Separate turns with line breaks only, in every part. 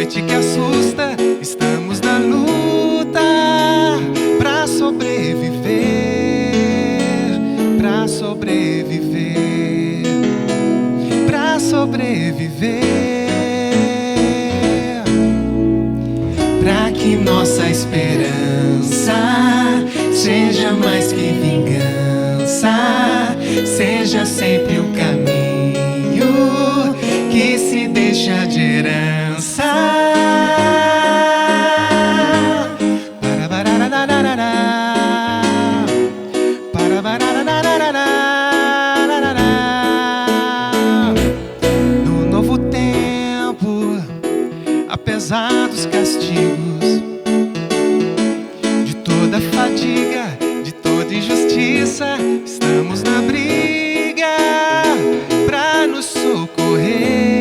noite que assusta, estamos na luta pra sobreviver, pra sobreviver, pra sobreviver, pra que nossa esperança seja mais que vingança, seja sempre o caminho que se deixa de herança. No novo tempo, apesar dos castigos, de toda fadiga, de toda injustiça, estamos na briga pra nos socorrer,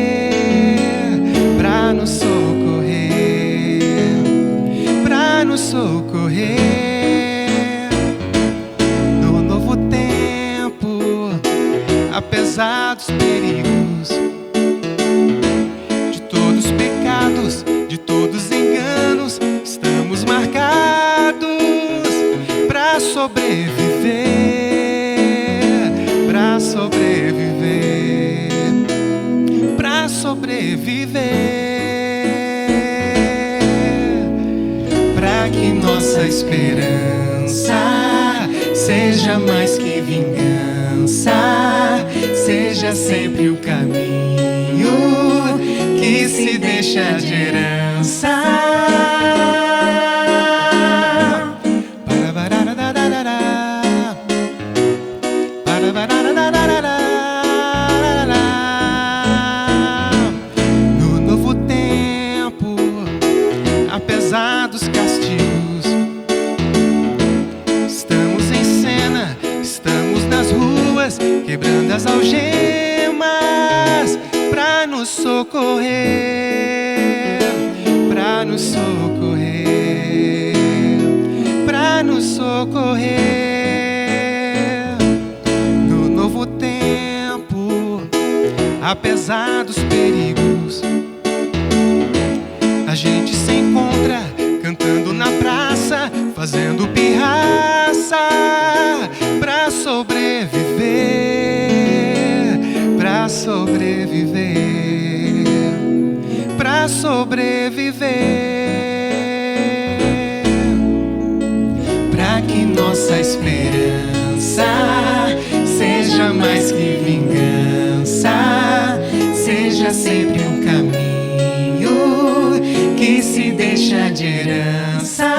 pra nos socorrer, pra nos socorrer. No novo tempo, apesar dos perigos, de todos os pecados, de todos os enganos, estamos marcados pra sobreviver, pra sobreviver, pra sobreviver, pra que nossa esperança seja mais que vingança, seja sempre o caminho que se deixa de herança. No novo tempo, apesar dos castigos, estamos em cena, estamos nas ruas, quebrando as algemas pra nos socorrer, pra nos socorrer, pra nos socorrer. No novo tempo, apesar dos perigos, a gente se encontra cantando na praça, fazendo pirraça pra sobreviver, pra sobreviver, pra sobreviver, pra que nossa esperança seja mais que vingança, seja sempre um caminho que se deixa de herança.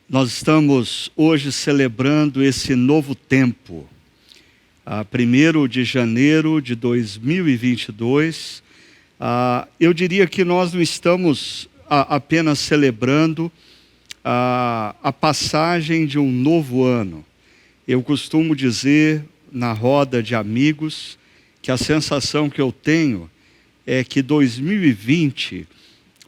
Nós estamos hoje celebrando esse novo tempo, a 1º de janeiro de 2022. Eu diria que nós não estamos apenas celebrando a passagem de um novo ano. Eu costumo dizer na roda de amigos que a sensação que eu tenho é que 2020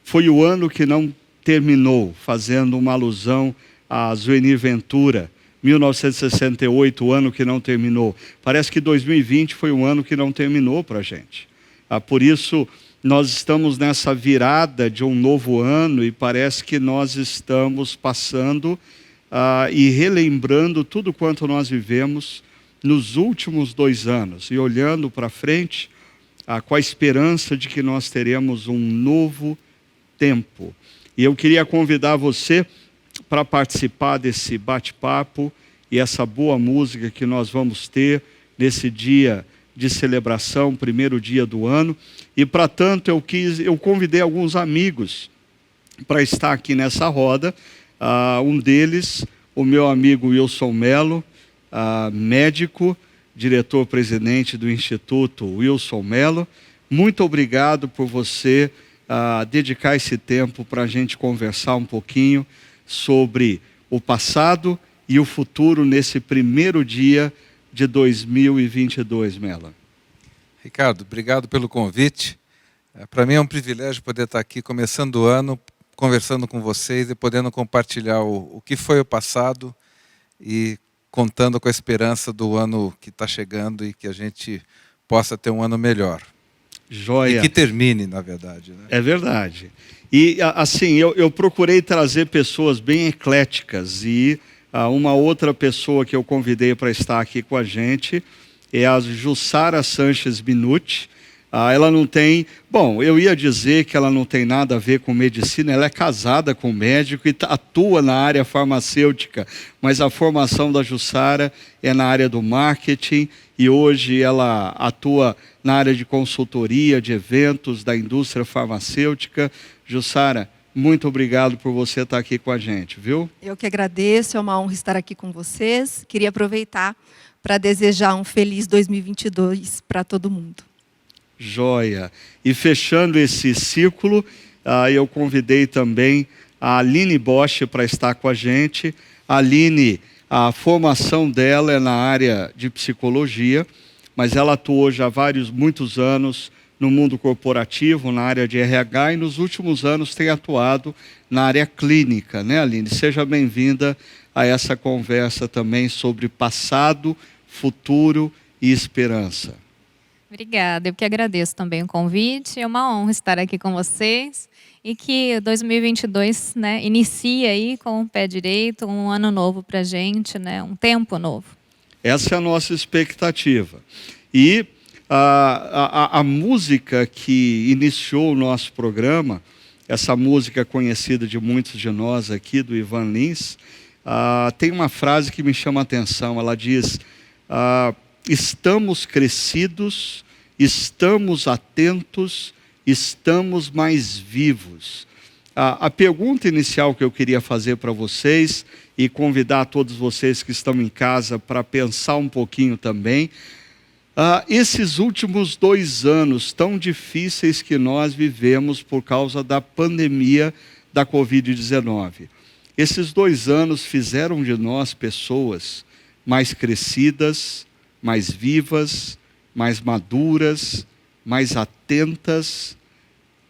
foi o ano que não terminou, fazendo uma alusão a Zuenir Ventura, 1968, o ano que não terminou. Parece que 2020 foi um ano que não terminou para a gente. Por isso, nós estamos nessa virada de um novo ano e parece que nós estamos passando e relembrando tudo quanto nós vivemos nos últimos 2 anos e olhando para frente com a esperança de que nós teremos um novo tempo. E eu queria convidar você para participar desse bate-papo e essa boa música que nós vamos ter nesse dia de celebração, 1º dia do ano. E para tanto eu convidei alguns amigos para estar aqui nessa roda. Um deles, o meu amigo Wilson Mello, médico, diretor-presidente do Instituto Wilson Mello. Muito obrigado por você dedicar esse tempo para a gente conversar um pouquinho sobre o passado e o futuro nesse 1º dia de 2022, Mello.
Ricardo, obrigado pelo convite. Para mim é um privilégio poder estar aqui começando o ano, conversando com vocês e podendo compartilhar o que foi o passado e contando com a esperança do ano que está chegando e que a gente possa ter um ano melhor.
Joia.
E que termine, na verdade. Né?
É verdade. E, assim, eu procurei trazer pessoas bem ecléticas e uma outra pessoa que eu convidei para estar aqui com a gente é a Jussara Sanches Minuti. Ela não tem... Bom, eu ia dizer que ela não tem nada a ver com medicina, ela é casada com um médico e atua na área farmacêutica, mas a formação da Jussara é na área do marketing e hoje ela atua na área de consultoria, de eventos, da indústria farmacêutica. Jussara, muito obrigado por você estar aqui com a gente, viu?
Eu que agradeço, é uma honra estar aqui com vocês. Queria aproveitar para desejar um feliz 2022 para todo mundo.
Joia. E fechando esse ciclo, eu convidei também a Aline Bosch para estar com a gente. A Aline, a formação dela é na área de psicologia, mas ela atuou já há muitos anos no mundo corporativo, na área de RH, e nos últimos anos tem atuado na área clínica, né, Aline? Seja bem-vinda a essa conversa também sobre passado, futuro e esperança.
Obrigada, eu que agradeço também o convite, é uma honra estar aqui com vocês e que 2022, né, inicie aí com o pé direito, um ano novo para a gente, né, um tempo novo.
Essa é a nossa expectativa. E a música que iniciou o nosso programa, essa música conhecida de muitos de nós aqui, do Ivan Lins, tem uma frase que me chama a atenção, ela diz... estamos crescidos, estamos atentos, estamos mais vivos. A pergunta inicial que eu queria fazer para vocês e convidar todos vocês que estão em casa para pensar um pouquinho também, esses últimos 2 anos tão difíceis que nós vivemos por causa da pandemia da Covid-19, esses 2 anos fizeram de nós pessoas mais crescidas, mais vivas, mais maduras, mais atentas,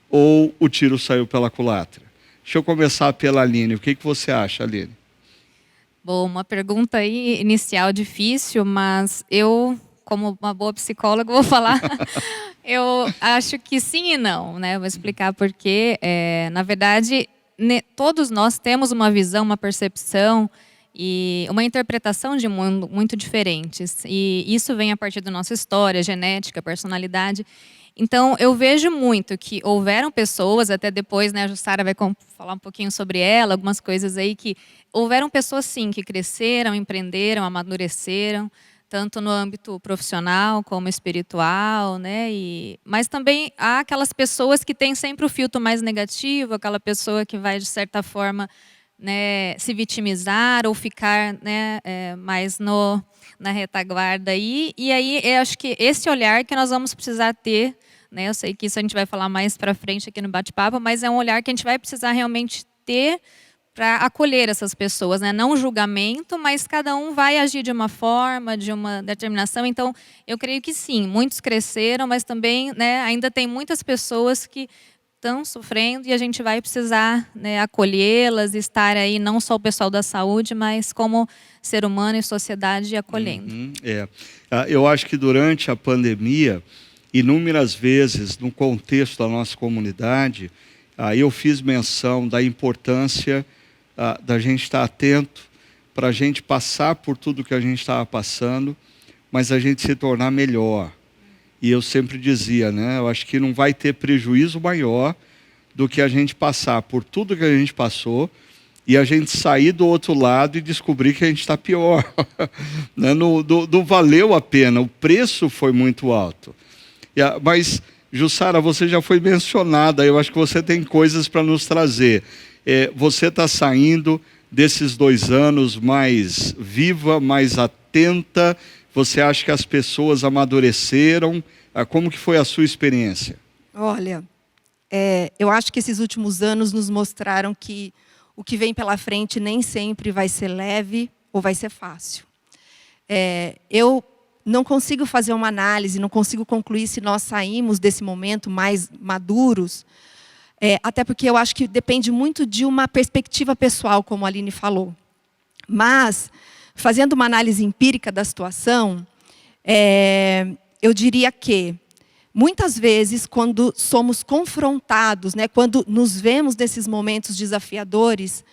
ou o tiro saiu pela culatra? Deixa eu começar pela Aline. O que você acha, Aline?
Bom, uma pergunta aí inicial difícil, mas eu, como uma boa psicóloga, vou falar. Eu acho que sim e não, né? Vou explicar por quê. Na verdade, todos nós temos uma visão, uma percepção e uma interpretação de mundo muito diferentes. E isso vem a partir da nossa história, genética, personalidade. Então, eu vejo muito que houveram pessoas, até depois, né, a Jussara vai falar um pouquinho sobre ela, algumas coisas aí, que houveram pessoas, sim, que cresceram, empreenderam, amadureceram, tanto no âmbito profissional como espiritual, né? Mas também há aquelas pessoas que têm sempre o filtro mais negativo, aquela pessoa que vai, de certa forma, né, se vitimizar ou ficar, né, mais na retaguarda aí. E aí eu acho que esse olhar que nós vamos precisar ter, né, eu sei que isso a gente vai falar mais para frente aqui no bate-papo, mas é um olhar que a gente vai precisar realmente ter para acolher essas pessoas, né? Não julgamento, mas cada um vai agir de uma forma, de uma determinação. Então, eu creio que sim, muitos cresceram, mas também, né, ainda tem muitas pessoas que estão sofrendo e a gente vai precisar, né, acolhê-las, estar aí não só o pessoal da saúde, mas como ser humano e sociedade acolhendo.
Eu acho que durante a pandemia, inúmeras vezes, no contexto da nossa comunidade, eu fiz menção da importância da gente estar atento, para a gente passar por tudo que a gente estava passando, mas a gente se tornar melhor. E eu sempre dizia, né, eu acho que não vai ter prejuízo maior do que a gente passar por tudo que a gente passou e a gente sair do outro lado e descobrir que a gente está pior. Né? Não valeu a pena, o preço foi muito alto. Mas, Jussara, você já foi mencionada, eu acho que você tem coisas para nos trazer. Você está saindo desses 2 anos mais viva, mais atenta. Você acha que as pessoas amadureceram? Como que foi a sua experiência?
Olha, eu acho que esses últimos anos nos mostraram que o que vem pela frente nem sempre vai ser leve ou vai ser fácil. Eu não consigo fazer uma análise, não consigo concluir se nós saímos desse momento mais maduros, até porque eu acho que depende muito de uma perspectiva pessoal, como a Aline falou. Mas, fazendo uma análise empírica da situação, eu diria que, muitas vezes, quando somos confrontados, né, quando nos vemos nesses momentos desafiadores,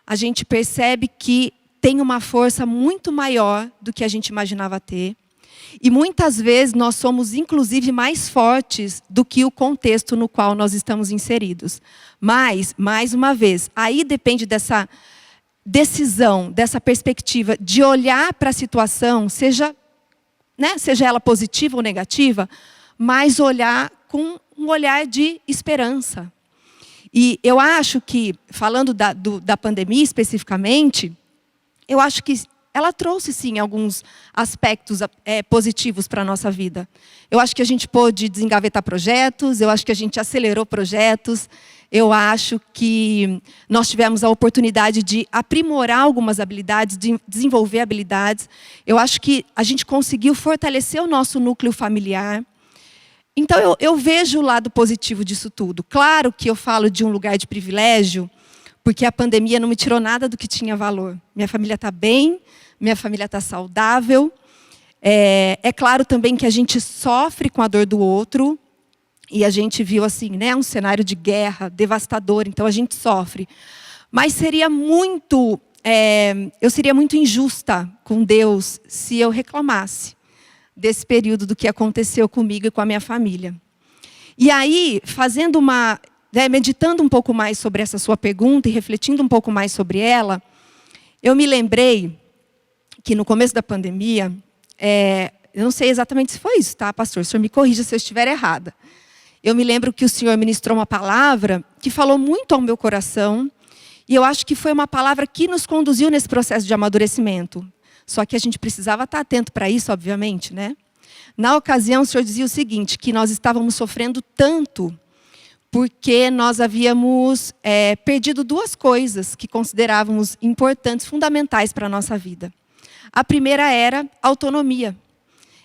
a gente percebe que tem uma força muito maior do que a gente imaginava ter. E muitas vezes nós somos, inclusive, mais fortes do que o contexto no qual nós estamos inseridos. Mas, mais uma vez, aí depende dessa decisão, dessa perspectiva de olhar para a situação, seja ela positiva ou negativa, mas olhar com um olhar de esperança. E eu acho que, falando da pandemia especificamente, eu acho que ela trouxe, sim, alguns aspectos positivos para a nossa vida. Eu acho que a gente pôde desengavetar projetos, eu acho que a gente acelerou projetos, eu acho que nós tivemos a oportunidade de aprimorar algumas habilidades, de desenvolver habilidades. Eu acho que a gente conseguiu fortalecer o nosso núcleo familiar. Então, eu vejo o lado positivo disso tudo. Claro que eu falo de um lugar de privilégio, porque a pandemia não me tirou nada do que tinha valor. Minha família está bem, minha família está saudável. É claro também que a gente sofre com a dor do outro, e a gente viu assim, né, um cenário de guerra devastador, então a gente sofre. Mas seria muito, eu seria muito injusta com Deus se eu reclamasse desse período do que aconteceu comigo e com a minha família. E aí, meditando um pouco mais sobre essa sua pergunta e refletindo um pouco mais sobre ela, eu me lembrei que no começo da pandemia, eu não sei exatamente se foi isso, tá, pastor? O senhor me corrija se eu estiver errada. Eu me lembro que o senhor ministrou uma palavra que falou muito ao meu coração, e eu acho que foi uma palavra que nos conduziu nesse processo de amadurecimento. Só que a gente precisava estar atento para isso, obviamente, né? Na ocasião, o senhor dizia o seguinte, que nós estávamos sofrendo tanto porque nós havíamos perdido duas coisas que considerávamos importantes, fundamentais para a nossa vida. A primeira era autonomia.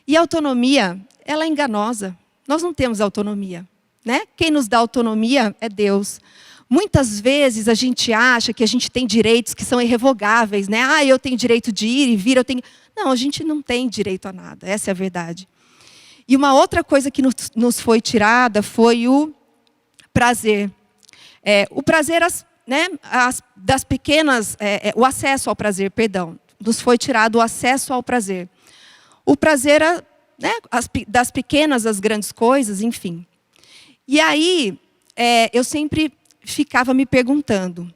E a autonomia, ela é enganosa. Nós não temos autonomia, né? Quem nos dá autonomia é Deus. Muitas vezes a gente acha que a gente tem direitos que são irrevogáveis, né? Eu tenho direito de ir e vir, eu tenho... Não, a gente não tem direito a nada, essa é a verdade. E uma outra coisa que nos foi tirada foi o prazer. O prazer, das pequenas... o acesso ao prazer, perdão. Nos foi tirado o acesso ao prazer. O prazer, das pequenas às grandes coisas, enfim. E aí, eu sempre ficava me perguntando,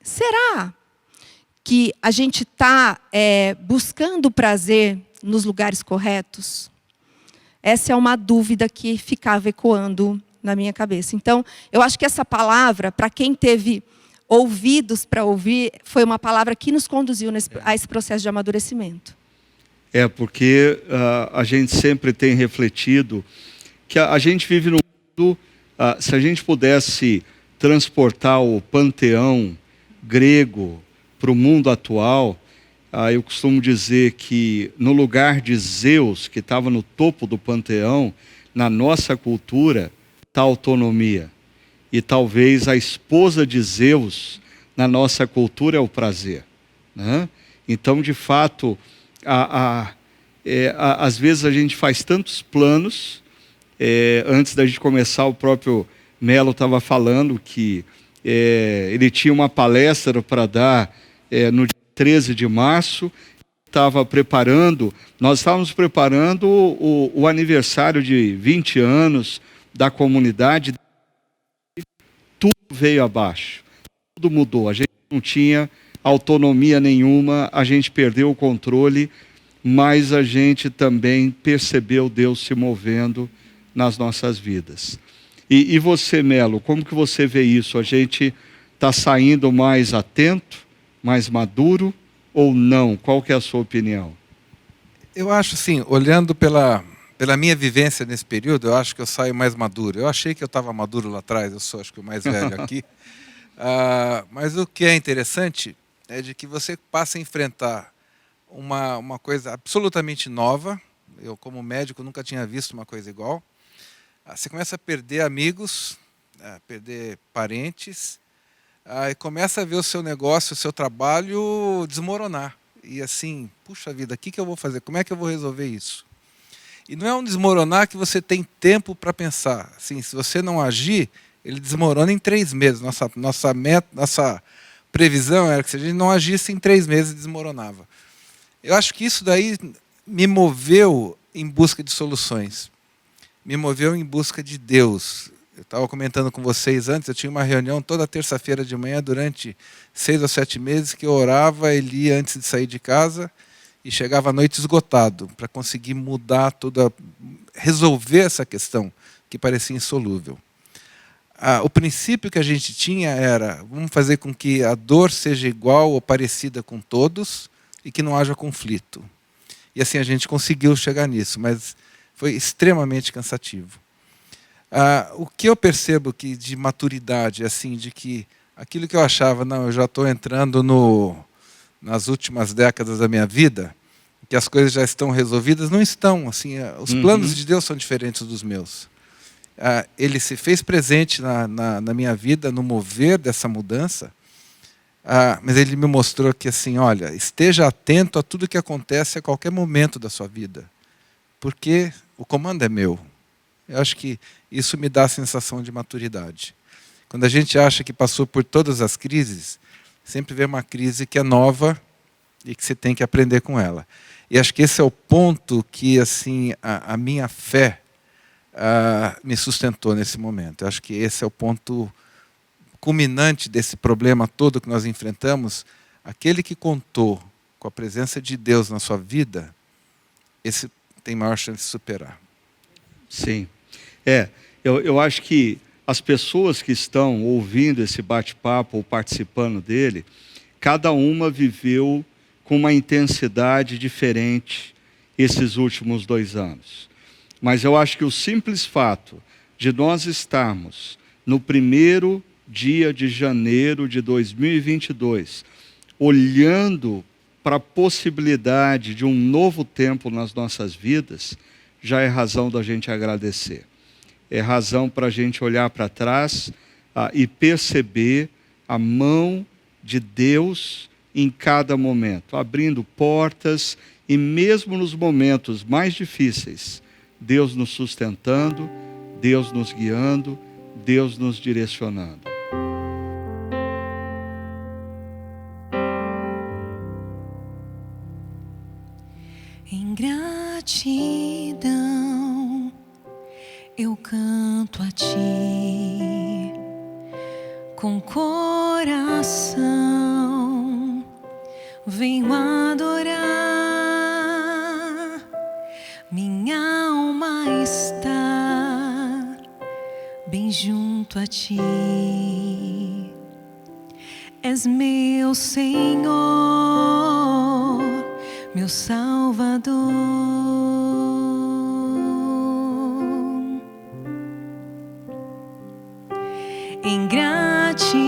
será que a gente está buscando prazer nos lugares corretos? Essa é uma dúvida que ficava ecoando na minha cabeça. Então, eu acho que essa palavra, para quem teve ouvidos para ouvir, foi uma palavra que nos conduziu a esse processo de amadurecimento.
Porque a gente sempre tem refletido que a gente vive num mundo, se a gente pudesse transportar o panteão grego para o mundo atual, eu costumo dizer que no lugar de Zeus, que estava no topo do panteão, na nossa cultura, está a autonomia. E talvez a esposa de Zeus, na nossa cultura, é o prazer, né? Então, de fato, às vezes a gente faz tantos planos. Antes da gente começar, o próprio Melo estava falando que ele tinha uma palestra para dar no dia 13 de março, nós estávamos preparando o aniversário de 20 anos da comunidade. Tudo veio abaixo, tudo mudou, a gente não tinha autonomia nenhuma, a gente perdeu o controle, mas a gente também percebeu Deus se movendo nas nossas vidas. E você, Melo, como que você vê isso? A gente está saindo mais atento, mais maduro ou não? Qual que é a sua opinião?
Eu acho assim, olhando pela minha vivência nesse período, eu acho que eu saio mais maduro. Eu achei que eu estava maduro lá atrás, eu sou acho que o mais velho aqui. Mas o que é interessante é de que você passa a enfrentar uma coisa absolutamente nova, Eu, como médico, nunca tinha visto uma coisa igual. Você começa a perder amigos, a perder parentes, e começa a ver o seu negócio, o seu trabalho desmoronar. E assim, puxa vida, o que eu vou fazer? Como é que eu vou resolver isso? E não é um desmoronar que você tem tempo para pensar. Assim, se você não agir, ele desmorona em 3 meses. Nossa previsão era que se a gente não agisse em 3 meses, desmoronava. Eu acho que isso daí me moveu em busca de soluções. Me moveu em busca de Deus. Eu estava comentando com vocês antes, eu tinha uma reunião toda terça-feira de manhã durante 6 ou 7 meses que eu orava e lia antes de sair de casa e chegava à noite esgotado para conseguir mudar resolver essa questão que parecia insolúvel. O princípio que a gente tinha era, vamos fazer com que a dor seja igual ou parecida com todos e que não haja conflito. E assim a gente conseguiu chegar nisso, mas foi extremamente cansativo. O que eu percebo que de maturidade, assim, de que aquilo que eu achava, não, eu já estou entrando nas últimas décadas da minha vida, que as coisas já estão resolvidas, não estão. Assim, os planos de Deus são diferentes dos meus. Ele se fez presente na minha vida, no mover dessa mudança, mas ele me mostrou que, assim, olha, esteja atento a tudo que acontece a qualquer momento da sua vida, porque o comando é meu. Eu acho que isso me dá a sensação de maturidade. Quando a gente acha que passou por todas as crises, sempre vem uma crise que é nova e que você tem que aprender com ela. E acho que esse é o ponto que, assim, a minha fé me sustentou nesse momento. Eu acho que esse é o ponto culminante desse problema todo que nós enfrentamos. Aquele que contou com a presença de Deus na sua vida, esse tem maior chance de superar.
Sim. Eu acho que as pessoas que estão ouvindo esse bate-papo ou participando dele, cada uma viveu com uma intensidade diferente esses últimos 2 anos. Mas eu acho que o simples fato de nós estarmos no primeiro dia de janeiro de 2022, olhando para a possibilidade de um novo tempo nas nossas vidas, já é razão da gente agradecer. É razão para a gente olhar para trás e perceber a mão de Deus em cada momento, abrindo portas e mesmo nos momentos mais difíceis, Deus nos sustentando, Deus nos guiando, Deus nos direcionando.
Em gratidão eu canto a ti com coração, venho adorar, minha alma está bem junto a ti, és meu Senhor, meu Salvador. Em gratidão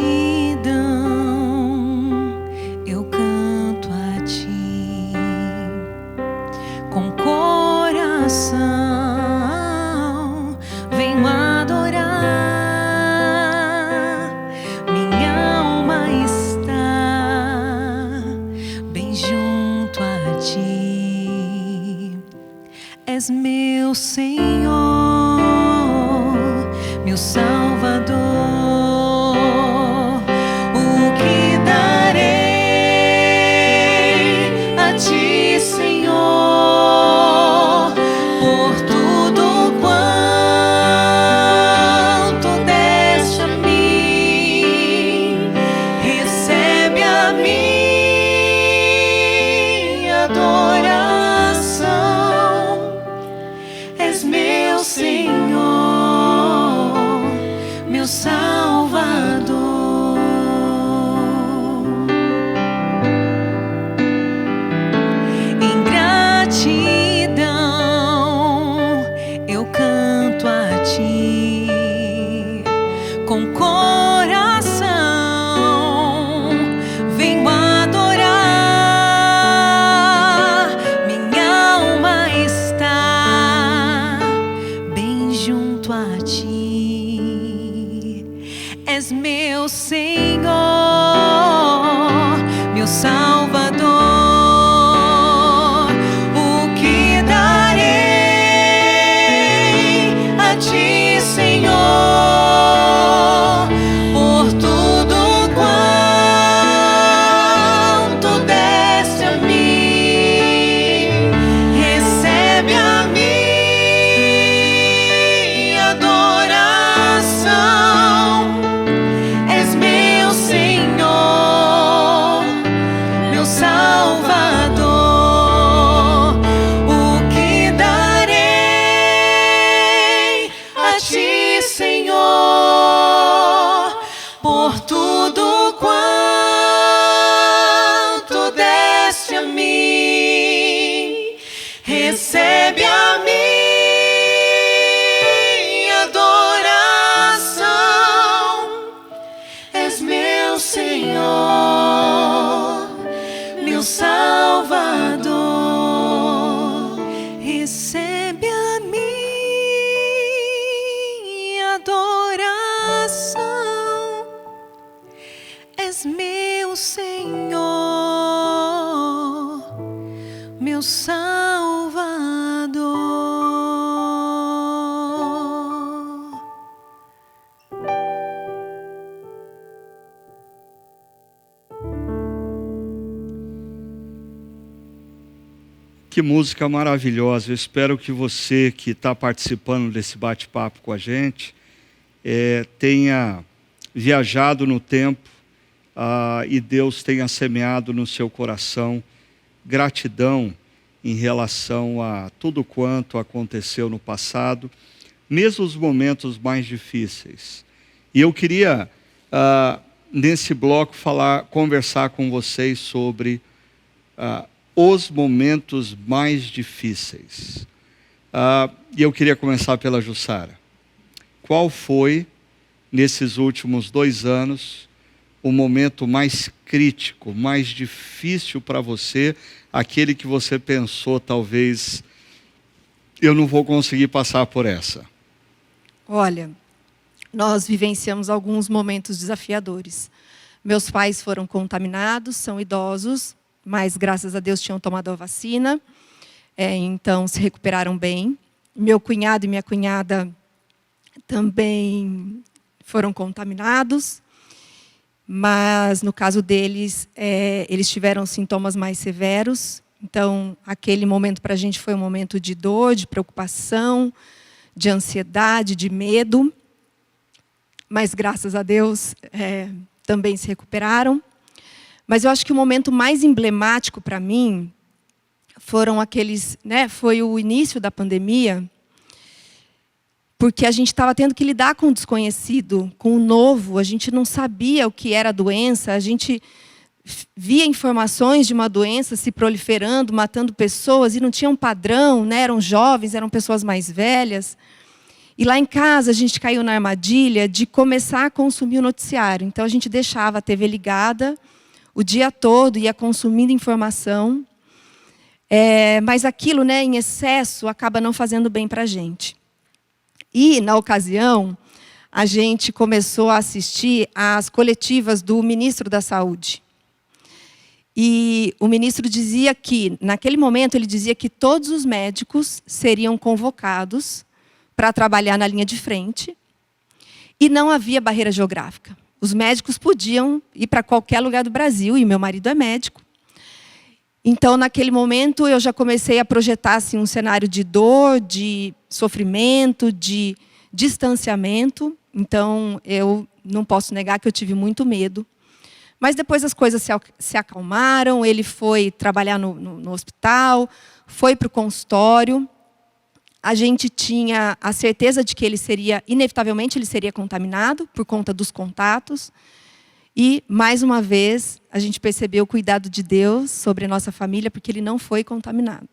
eu canto a ti com coração, venho adorar, minha alma está bem junto a ti, és meu Senhor, meu Salvador. O que darei a ti, Senhor, por tudo quanto deste a mim? Recebe a minha adoração. És meu Senhor, meu Salvador. Em gratidão eu canto a ti com coração, venho adorar, recebe a minha adoração. És meu Senhor, meu Salvador. Recebe a minha adoração. És meu Senhor, meu Salvador.
Que música maravilhosa. Eu espero que você que está participando desse bate-papo com a gente tenha viajado no tempo e Deus tenha semeado no seu coração gratidão em relação a tudo quanto aconteceu no passado, mesmo os momentos mais difíceis. E eu queria, nesse bloco, conversar com vocês sobre os momentos mais difíceis. E eu queria começar pela Jussara. Qual foi, nesses últimos 2 anos, o momento mais crítico, mais difícil para você, aquele que você pensou, talvez, eu não vou conseguir passar por essa?
Olha, nós vivenciamos alguns momentos desafiadores. Meus pais foram contaminados, são idosos, mas graças a Deus tinham tomado a vacina, então se recuperaram bem. Meu cunhado e minha cunhada também foram contaminados, mas no caso deles, eles tiveram sintomas mais severos. Então, aquele momento para a gente foi um momento de dor, de preocupação, de ansiedade, de medo. Mas graças a Deus, também se recuperaram. Mas eu acho que o momento mais emblemático para mim foi o início da pandemia, porque a gente estava tendo que lidar com o desconhecido, com o novo. A gente não sabia o que era a doença, a gente via informações de uma doença se proliferando, matando pessoas, e não tinha um padrão, né? Eram jovens, eram pessoas mais velhas. E lá em casa a gente caiu na armadilha de começar a consumir o noticiário. Então a gente deixava a TV ligada o dia todo, ia consumindo informação, mas aquilo, né, em excesso, acaba não fazendo bem para a gente. E, na ocasião, a gente começou a assistir às coletivas do ministro da Saúde. E o ministro dizia que, naquele momento, ele dizia que todos os médicos seriam convocados para trabalhar na linha de frente e não havia barreira geográfica. Os médicos podiam ir para qualquer lugar do Brasil, e meu marido é médico. Então, naquele momento, eu já comecei a projetar assim, um cenário de dor, de sofrimento, de distanciamento. Então, eu não posso negar que eu tive muito medo. Mas depois as coisas se acalmaram, ele foi trabalhar no hospital, foi para o consultório. A gente tinha a certeza de que inevitavelmente ele seria contaminado por conta dos contatos. E, mais uma vez, a gente percebeu o cuidado de Deus sobre a nossa família, porque ele não foi contaminado.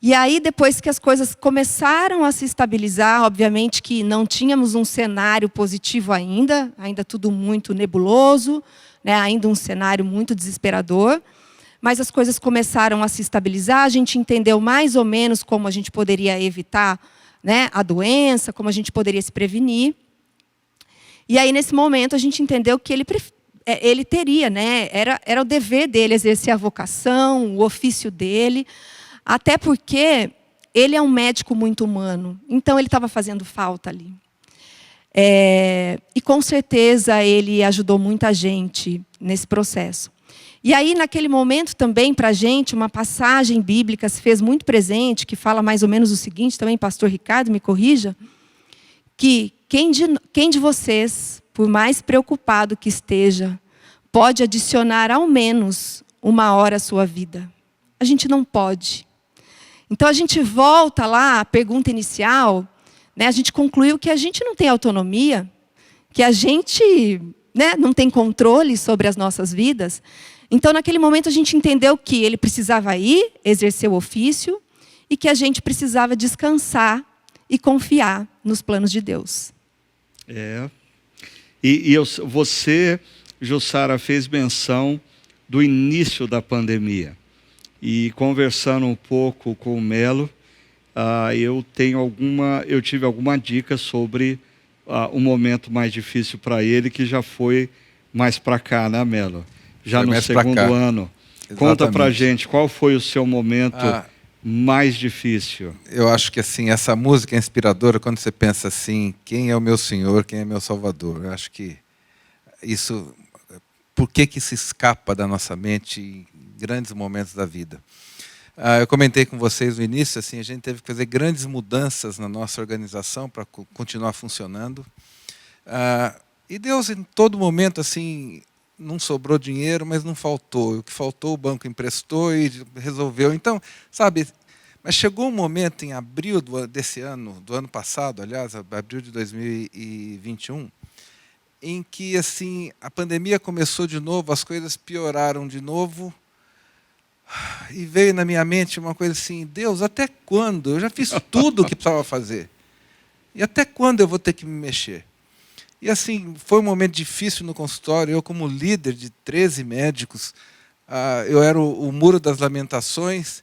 E aí, depois que as coisas começaram a se estabilizar, obviamente que não tínhamos um cenário positivo ainda tudo muito nebuloso, né? Ainda um cenário muito desesperador. Mas as coisas começaram a se estabilizar, a gente entendeu mais ou menos como a gente poderia evitar, né, a doença, como a gente poderia se prevenir. E aí, nesse momento, a gente entendeu que ele teria, né, era o dever dele exercer a vocação, o ofício dele, até porque ele é um médico muito humano, então ele estava fazendo falta ali. E com certeza ele ajudou muita gente nesse processo. E aí, naquele momento também, para a gente, uma passagem bíblica se fez muito presente, que fala mais ou menos o seguinte, também, pastor Ricardo, me corrija, que quem de vocês, por mais preocupado que esteja, pode adicionar ao menos 1 hora à sua vida? A gente não pode. Então, a gente volta lá à pergunta inicial, né, a gente concluiu que a gente não tem autonomia, que a gente, né, não tem controle sobre as nossas vidas. Então, naquele momento, a gente entendeu que ele precisava ir, exercer o ofício, e que a gente precisava descansar e confiar nos planos de Deus.
Você, Jussara, fez menção do início da pandemia. E conversando um pouco com o Melo, eu tive alguma dica sobre o momento mais difícil para ele, que já foi mais para cá, né, Melo? Já
Foi
no
mais pra
segundo
cá.
ano. Conta pra
Exatamente.
gente, qual foi o seu momento mais difícil?
Eu acho que assim, essa música é inspiradora quando você pensa assim, quem é o meu Senhor, quem é meu Salvador. Eu acho que isso, por que isso escapa da nossa mente em grandes momentos da vida? Eu comentei com vocês no início, assim, a gente teve que fazer grandes mudanças na nossa organização para continuar funcionando. E Deus, em todo momento, assim, não sobrou dinheiro, mas não faltou. O que faltou, o banco emprestou e resolveu. Então, sabe, mas chegou um momento em abril desse ano, do ano passado, aliás, abril de 2021, em que assim a pandemia começou de novo, as coisas pioraram de novo, e veio na minha mente uma coisa assim: Deus, até quando? Eu já fiz tudo o que precisava fazer. E até quando eu vou ter que me mexer? E assim, foi um momento difícil no consultório. Eu, como líder de 13 médicos, eu era o muro das lamentações.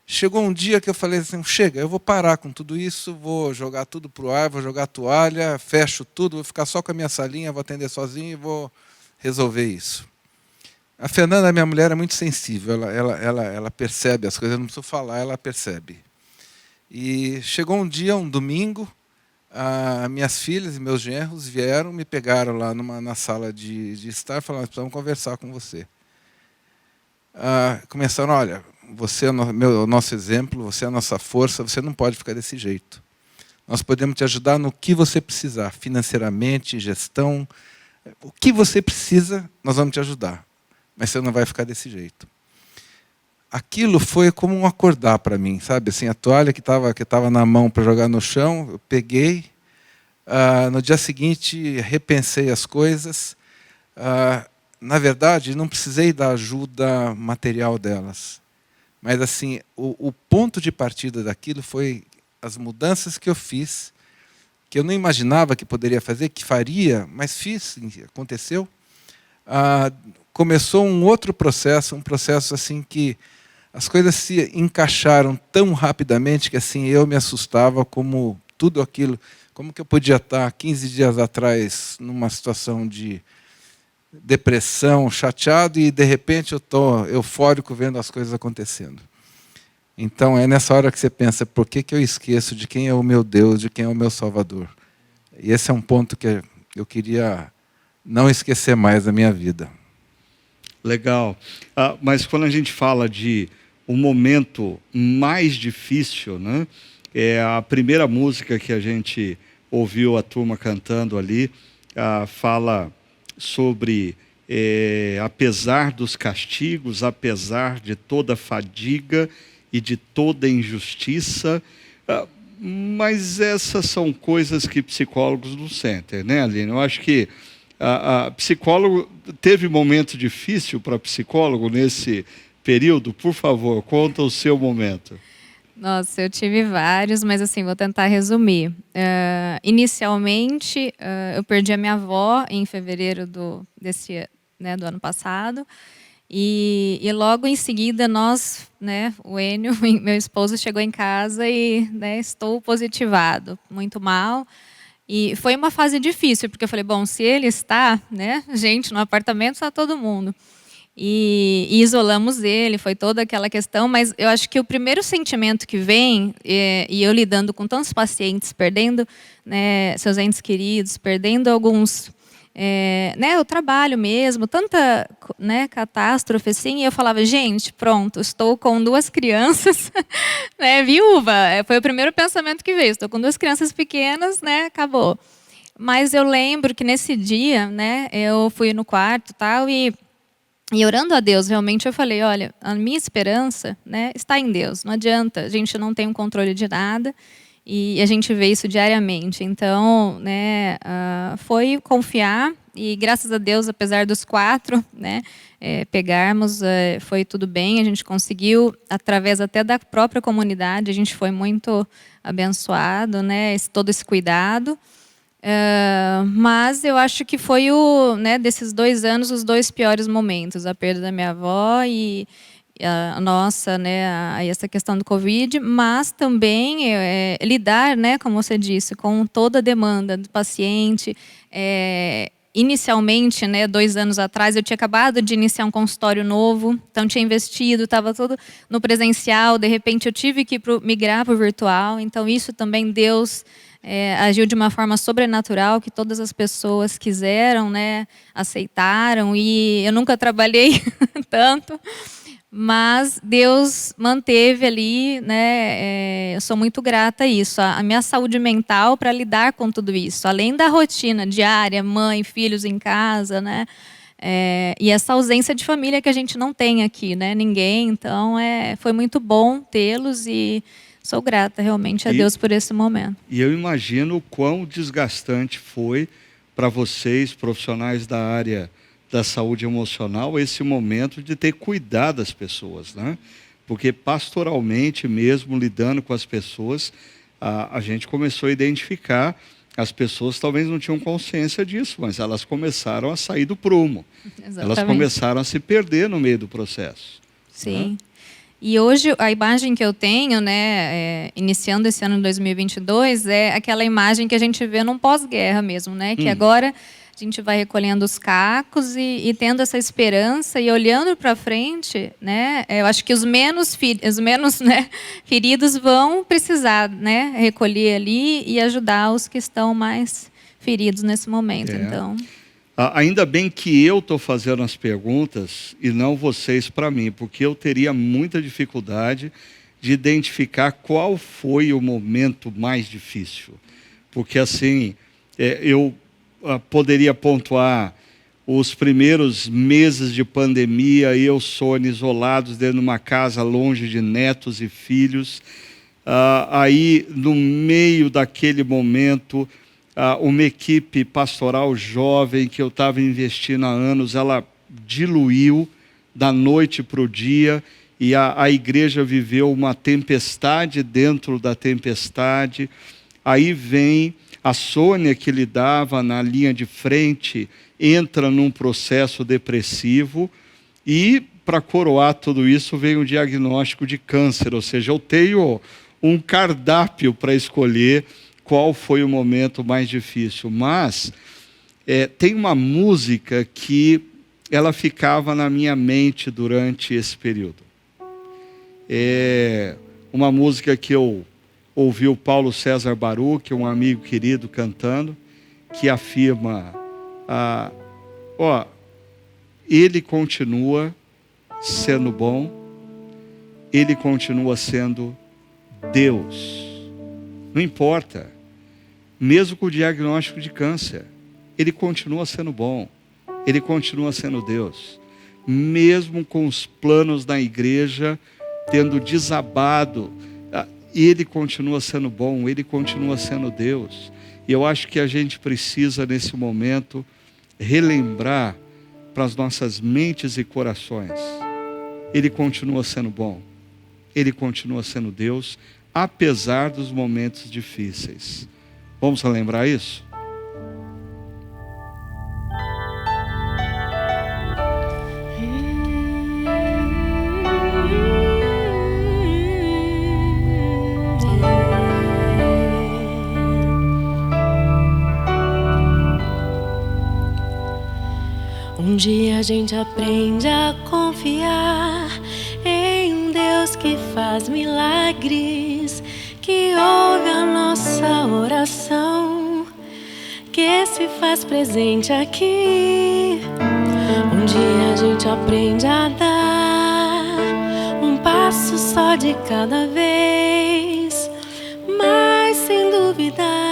Chegou um dia que eu falei assim: chega, eu vou parar com tudo isso, vou jogar tudo para o ar, vou jogar a toalha, fecho tudo, vou ficar só com a minha salinha, vou atender sozinho e vou resolver isso. A Fernanda, minha mulher, é muito sensível, ela percebe as coisas, eu não preciso falar, ela percebe. E chegou um dia, um domingo, minhas filhas e meus genros vieram, me pegaram lá na sala de estar e falaram: nós precisamos conversar com você. Começaram: olha, você é o nosso exemplo, você é a nossa força, você não pode ficar desse jeito. Nós podemos te ajudar no que você precisar, financeiramente, gestão. O que você precisa, nós vamos te ajudar. Mas você não vai ficar desse jeito. Aquilo foi como um acordar para mim, sabe? Assim, a toalha que estava na mão para jogar no chão, eu peguei. No dia seguinte, repensei as coisas. Na verdade, não precisei da ajuda material delas. Mas assim, o ponto de partida daquilo foi as mudanças que eu fiz, que eu não imaginava que poderia fazer, que faria, mas fiz, aconteceu. Começou um outro processo, um processo assim que as coisas se encaixaram tão rapidamente que assim eu me assustava como tudo aquilo, como que eu podia estar 15 dias atrás numa situação de depressão, chateado, e de repente eu estou eufórico vendo as coisas acontecendo. Então é nessa hora que você pensa: por que eu esqueço de quem é o meu Deus, de quem é o meu Salvador? E esse é um ponto que eu queria não esquecer mais da minha vida.
Legal. Mas quando a gente fala de um momento mais difícil, né, a primeira música que a gente ouviu a turma cantando ali, fala sobre apesar dos castigos, apesar de toda fadiga e de toda injustiça, mas essas são coisas que psicólogos não sentem, né, Aline? Eu acho que psicólogo teve momento difícil para psicólogo nesse período. Por favor, conta o seu momento.
Nossa, eu tive vários, mas assim, vou tentar resumir. Inicialmente, eu perdi a minha avó em fevereiro do ano passado. E logo em seguida, nós, o Enio, meu esposo, chegou em casa e estou positivado, muito mal. E foi uma fase difícil, porque eu falei: bom, se ele está, gente, no apartamento está todo mundo. E isolamos ele, foi toda aquela questão, mas eu acho que o primeiro sentimento que vem, e eu lidando com tantos pacientes, perdendo seus entes queridos, perdendo alguns, o trabalho mesmo, tanta catástrofe assim, e eu falava: gente, pronto, estou com 2 crianças, viúva. Foi o primeiro pensamento que veio: estou com 2 crianças pequenas, acabou. Mas eu lembro que nesse dia, eu fui no quarto e orando a Deus, realmente eu falei: olha, a minha esperança está em Deus, não adianta, a gente não tem um controle de nada. E a gente vê isso diariamente. Então, né, foi confiar e, graças a Deus, apesar dos 4, né, pegarmos, foi tudo bem. A gente conseguiu, através até da própria comunidade, a gente foi muito abençoado, né, todo esse cuidado. Mas eu acho que foi né, desses 2 anos, os 2 piores momentos, a perda da minha avó e a nossa, né, essa questão do Covid, mas também lidar, né, como você disse, com toda a demanda do paciente. Inicialmente, né, 2 anos atrás, eu tinha acabado de iniciar um consultório novo, então tinha investido, estava tudo no presencial, de repente eu tive que migrar para o virtual, então isso também Deus agiu de uma forma sobrenatural, que todas as pessoas quiseram, né, aceitaram, e eu nunca trabalhei tanto, mas Deus manteve ali, né, eu sou muito grata a isso, a minha saúde mental para lidar com tudo isso, além da rotina diária, mãe, filhos em casa, né, e essa ausência de família que a gente não tem aqui, né, ninguém, então foi muito bom tê-los e sou grata realmente a Deus por esse momento.
E eu imagino o quão desgastante foi para vocês, profissionais da área da saúde emocional, esse momento de ter cuidado das pessoas, né? Porque pastoralmente mesmo, lidando com as pessoas, a gente começou a identificar, as pessoas talvez não tinham consciência disso, mas elas começaram a sair do prumo.
Exatamente.
Elas começaram a se perder no meio do processo.
Sim.
Né?
E hoje a imagem que eu tenho, né, iniciando esse ano de 2022, é aquela imagem que a gente vê num pós-guerra mesmo, né, que agora a gente vai recolhendo os cacos e tendo essa esperança e olhando para frente, né, eu acho que os menos né, feridos vão precisar, né, recolher ali e ajudar os que estão mais feridos nesse momento. Então,
ainda bem que eu estou fazendo as perguntas e não vocês para mim, porque eu teria muita dificuldade de identificar qual foi o momento mais difícil. Porque assim, eu poderia pontuar os primeiros meses de pandemia, eu, Sônia, isolados dentro de uma casa longe de netos e filhos. Aí, no meio daquele momento, uma equipe pastoral jovem que eu estava investindo há anos, ela diluiu da noite para o dia e a igreja viveu uma tempestade dentro da tempestade. Aí vem a Sônia, que lidava na linha de frente, entra num processo depressivo e, para coroar tudo isso, vem um diagnóstico de câncer. Ou seja, eu tenho um cardápio para escolher qual foi o momento mais difícil. Mas tem uma música que ela ficava na minha mente durante esse período. É uma música que eu ouvi o Paulo César Baruch, um amigo querido, cantando, que afirma, ele continua sendo bom, ele continua sendo Deus. Não importa, mesmo com o diagnóstico de câncer, ele continua sendo bom, ele continua sendo Deus. Mesmo com os planos da igreja tendo desabado, ele continua sendo bom, ele continua sendo Deus. E eu acho que a gente precisa, nesse momento, relembrar para as nossas mentes e corações. Ele continua sendo bom, ele continua sendo Deus, apesar dos momentos difíceis. Vamos relembrar isso?
Um dia a gente aprende a confiar em um Deus que faz milagres, que ouve a nossa oração, que se faz presente aqui. Um dia a gente aprende a dar um passo só de cada vez, mas sem duvidar,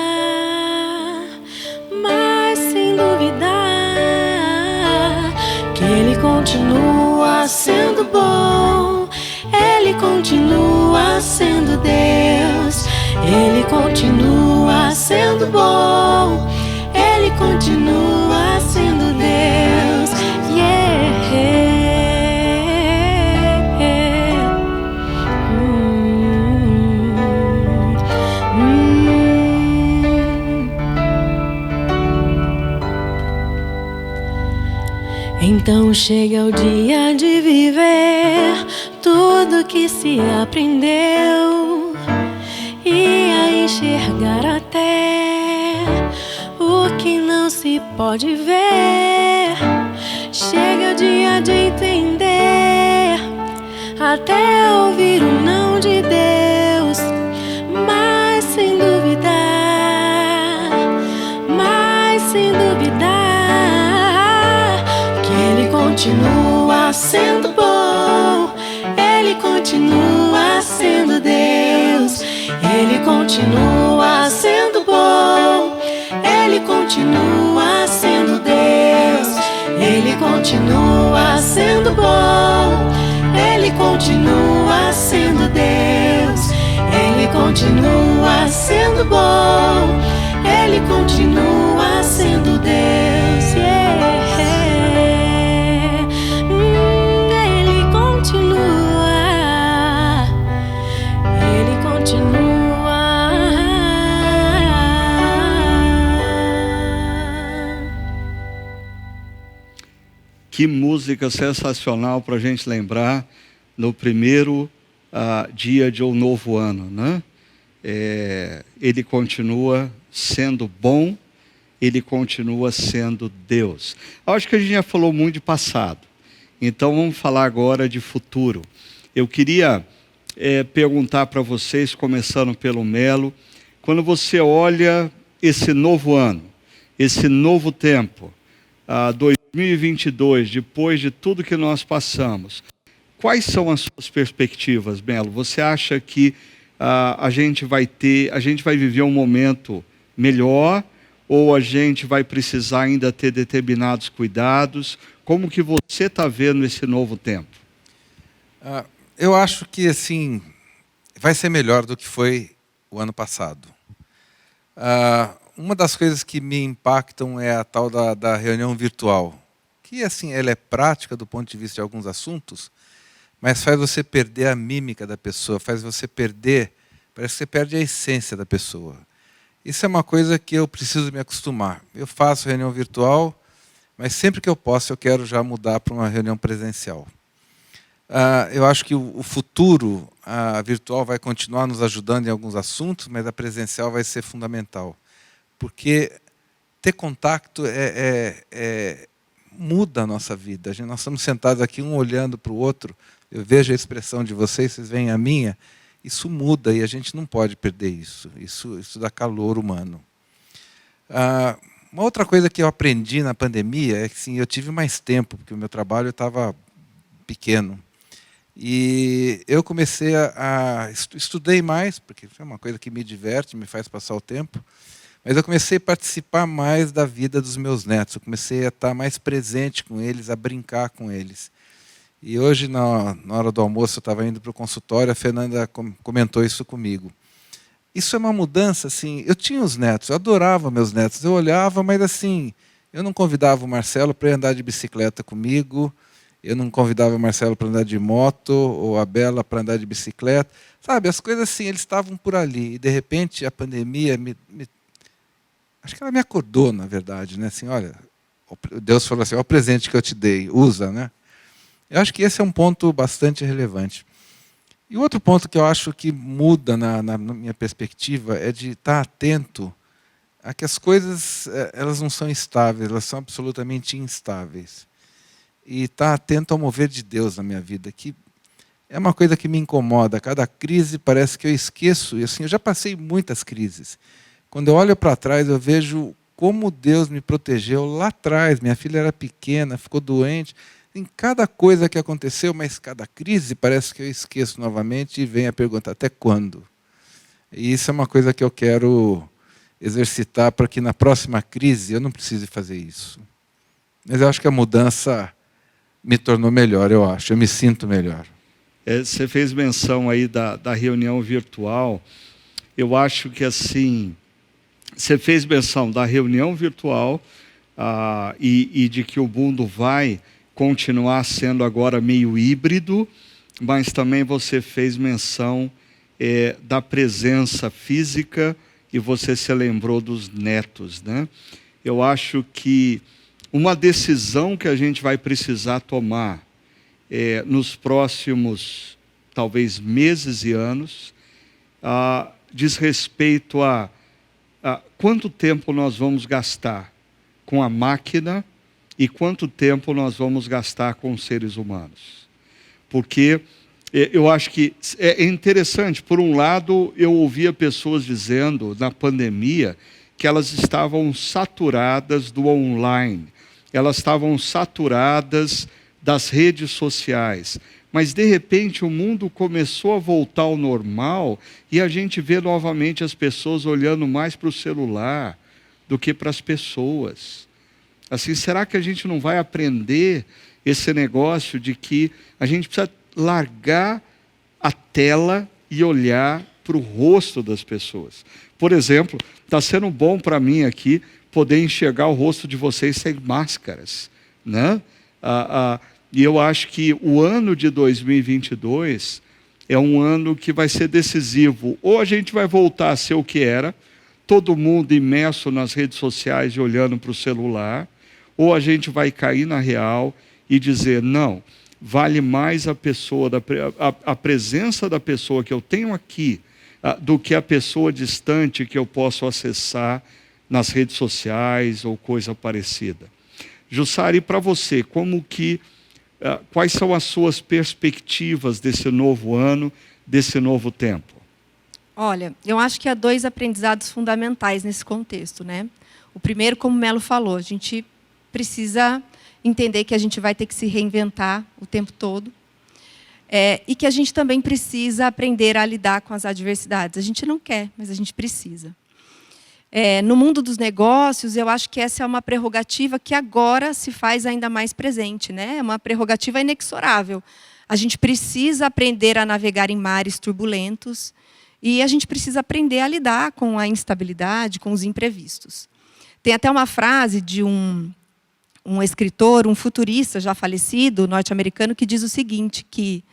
que Ele continua sendo bom, Ele continua sendo Deus, Ele continua sendo bom, Ele continua sendo Deus. Então chega o dia de viver tudo que se aprendeu e a enxergar até o que não se pode ver. Chega o dia de entender, até ouvir o não de Deus, mas sem duvidar, que Ele continua sendo bom, Ele continua sendo Deus, Ele continua sendo bom, Ele continua sendo Deus, Ele continua sendo bom, Ele continua sendo Deus, Ele continua sendo bom, Ele continua sendo Deus. Ele continua, Ele continua.
Que música sensacional para a gente lembrar no primeiro dia de um novo ano, né? Ele continua sendo bom, Ele continua sendo Deus. Acho que a gente já falou muito de passado, então vamos falar agora de futuro. Eu queria perguntar para vocês, começando pelo Melo, quando você olha esse novo ano, esse novo tempo, 2022, depois de tudo que nós passamos, quais são as suas perspectivas, Melo? Você acha que a gente vai viver um momento melhor, ou a gente vai precisar ainda ter determinados cuidados? Como que você está vendo esse novo tempo?
Eu acho que assim vai ser melhor do que foi o ano passado. Uma das coisas que me impactam é a tal da reunião virtual, que assim ela é prática do ponto de vista de alguns assuntos, mas faz você perder a mímica da pessoa, faz você perder, parece que você perde a essência da pessoa. Isso é uma coisa que eu preciso me acostumar. Eu faço reunião virtual, mas sempre que eu posso eu quero já mudar para uma reunião presencial. Eu acho que o futuro, a virtual vai continuar nos ajudando em alguns assuntos, mas a presencial vai ser fundamental. Porque ter contato muda a nossa vida. Nós estamos sentados aqui, um olhando para o outro, eu vejo a expressão de vocês, vocês veem a minha, isso muda e a gente não pode perder isso. Isso dá calor humano. Uma outra coisa que eu aprendi na pandemia é que assim, eu tive mais tempo, porque o meu trabalho estava pequeno. E eu comecei estudei mais, porque é uma coisa que me diverte, me faz passar o tempo, mas eu comecei a participar mais da vida dos meus netos, eu comecei a estar mais presente com eles, a brincar com eles. E hoje, na hora do almoço, eu estava indo para o consultório, a Fernanda comentou isso comigo. Isso é uma mudança, assim, eu tinha os netos, eu adorava meus netos, eu olhava, mas assim, eu não convidava o Marcelo para ir andar de bicicleta comigo, eu não convidava o Marcelo para andar de moto, ou a Bela para andar de bicicleta. Sabe, as coisas assim, eles estavam por ali. E, de repente, a pandemia acho que ela me acordou, na verdade, né? Assim, olha, Deus falou assim, olha o presente que eu te dei, usa, né? Eu acho que esse é um ponto bastante relevante. E outro ponto que eu acho que muda na minha perspectiva é de estar atento a que as coisas elas não são estáveis, elas são absolutamente instáveis. E estar atento ao mover de Deus na minha vida, que é uma coisa que me incomoda. Cada crise parece que eu esqueço. E assim, eu já passei muitas crises. Quando eu olho para trás, eu vejo como Deus me protegeu lá atrás. Minha filha era pequena, ficou doente. Em cada coisa que aconteceu, mas cada crise parece que eu esqueço novamente e vem a pergunta, até quando? E isso é uma coisa que eu quero exercitar para que na próxima crise eu não precise fazer isso. Mas eu acho que a mudança me tornou melhor, eu acho. Eu me sinto melhor.
Você fez menção aí da reunião virtual. Eu acho que assim, você fez menção da reunião virtual e de que o mundo vai continuar sendo agora meio híbrido, mas também você fez menção da presença física e você se lembrou dos netos, né? Eu acho que uma decisão que a gente vai precisar tomar nos próximos, talvez, meses e anos, diz respeito a quanto tempo nós vamos gastar com a máquina e quanto tempo nós vamos gastar com os seres humanos. Porque eu acho que é interessante, por um lado, eu ouvia pessoas dizendo, na pandemia, que elas estavam saturadas do online, elas estavam saturadas das redes sociais. Mas, de repente, o mundo começou a voltar ao normal e a gente vê novamente as pessoas olhando mais para o celular do que para as pessoas. Assim, será que a gente não vai aprender esse negócio de que a gente precisa largar a tela e olhar para o rosto das pessoas? Por exemplo, está sendo bom para mim aqui poder enxergar o rosto de vocês sem máscaras, né? E eu acho que o ano de 2022 é um ano que vai ser decisivo. Ou a gente vai voltar a ser o que era, todo mundo imerso nas redes sociais e olhando para o celular, ou a gente vai cair na real e dizer, não, vale mais a pessoa, a presença da pessoa que eu tenho aqui, do que a pessoa distante que eu posso acessar nas redes sociais ou coisa parecida. Jussara, e para você, quais são as suas perspectivas desse novo ano, desse novo tempo?
Olha, eu acho que há 2 aprendizados fundamentais nesse contexto, né? O primeiro, como o Melo falou, a gente precisa entender que a gente vai ter que se reinventar o tempo todo, e que a gente também precisa aprender a lidar com as adversidades. A gente não quer, mas a gente precisa. No mundo dos negócios, eu acho que essa é uma prerrogativa que agora se faz ainda mais presente, né? É uma prerrogativa inexorável. A gente precisa aprender a navegar em mares turbulentos e a gente precisa aprender a lidar com a instabilidade, com os imprevistos. Tem até uma frase de um escritor, um futurista já falecido, norte-americano, que diz o seguinte, que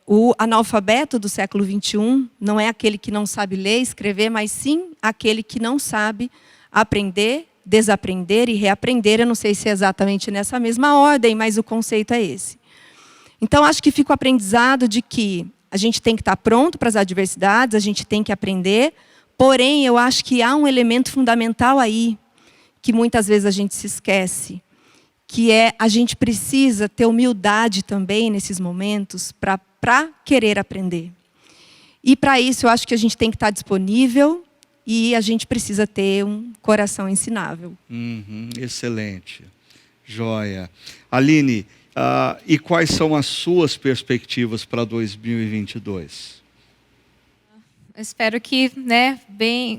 o analfabeto do século XXI não é aquele que não sabe ler e escrever, mas sim aquele que não sabe aprender, desaprender e reaprender. Eu não sei se é exatamente nessa mesma ordem, mas o conceito é esse. Então, acho que fica o aprendizado de que a gente tem que estar pronto para as adversidades, a gente tem que aprender, porém, eu acho que há um elemento fundamental aí, que muitas vezes a gente se esquece, que a gente precisa ter humildade também nesses momentos para querer aprender. E para isso eu acho que a gente tem que estar disponível e a gente precisa ter um coração ensinável.
Excelente. Joia. Aline, e quais são as suas perspectivas para 2022?
Eu espero que,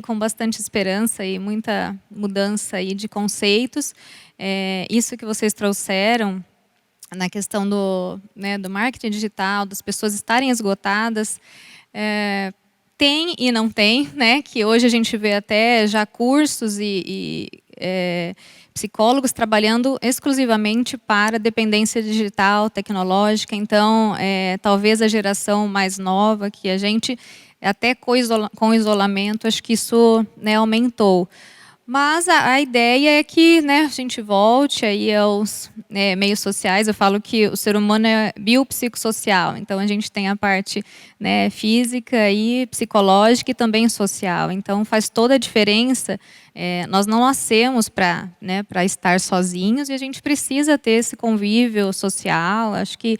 com bastante esperança e muita mudança aí de conceitos. Isso que vocês trouxeram na questão do marketing digital, das pessoas estarem esgotadas, tem e não tem, né? Que hoje a gente vê até já cursos e psicólogos trabalhando exclusivamente para dependência digital, tecnológica. Então, talvez a geração mais nova, que a gente, até com isolamento, acho que isso aumentou. Mas a ideia é que a gente volte aí aos meios sociais. Eu falo que o ser humano é biopsicossocial. Então, a gente tem a parte física e psicológica e também social. Então, faz toda a diferença. Nós não nascemos para estar sozinhos e a gente precisa ter esse convívio social. Acho que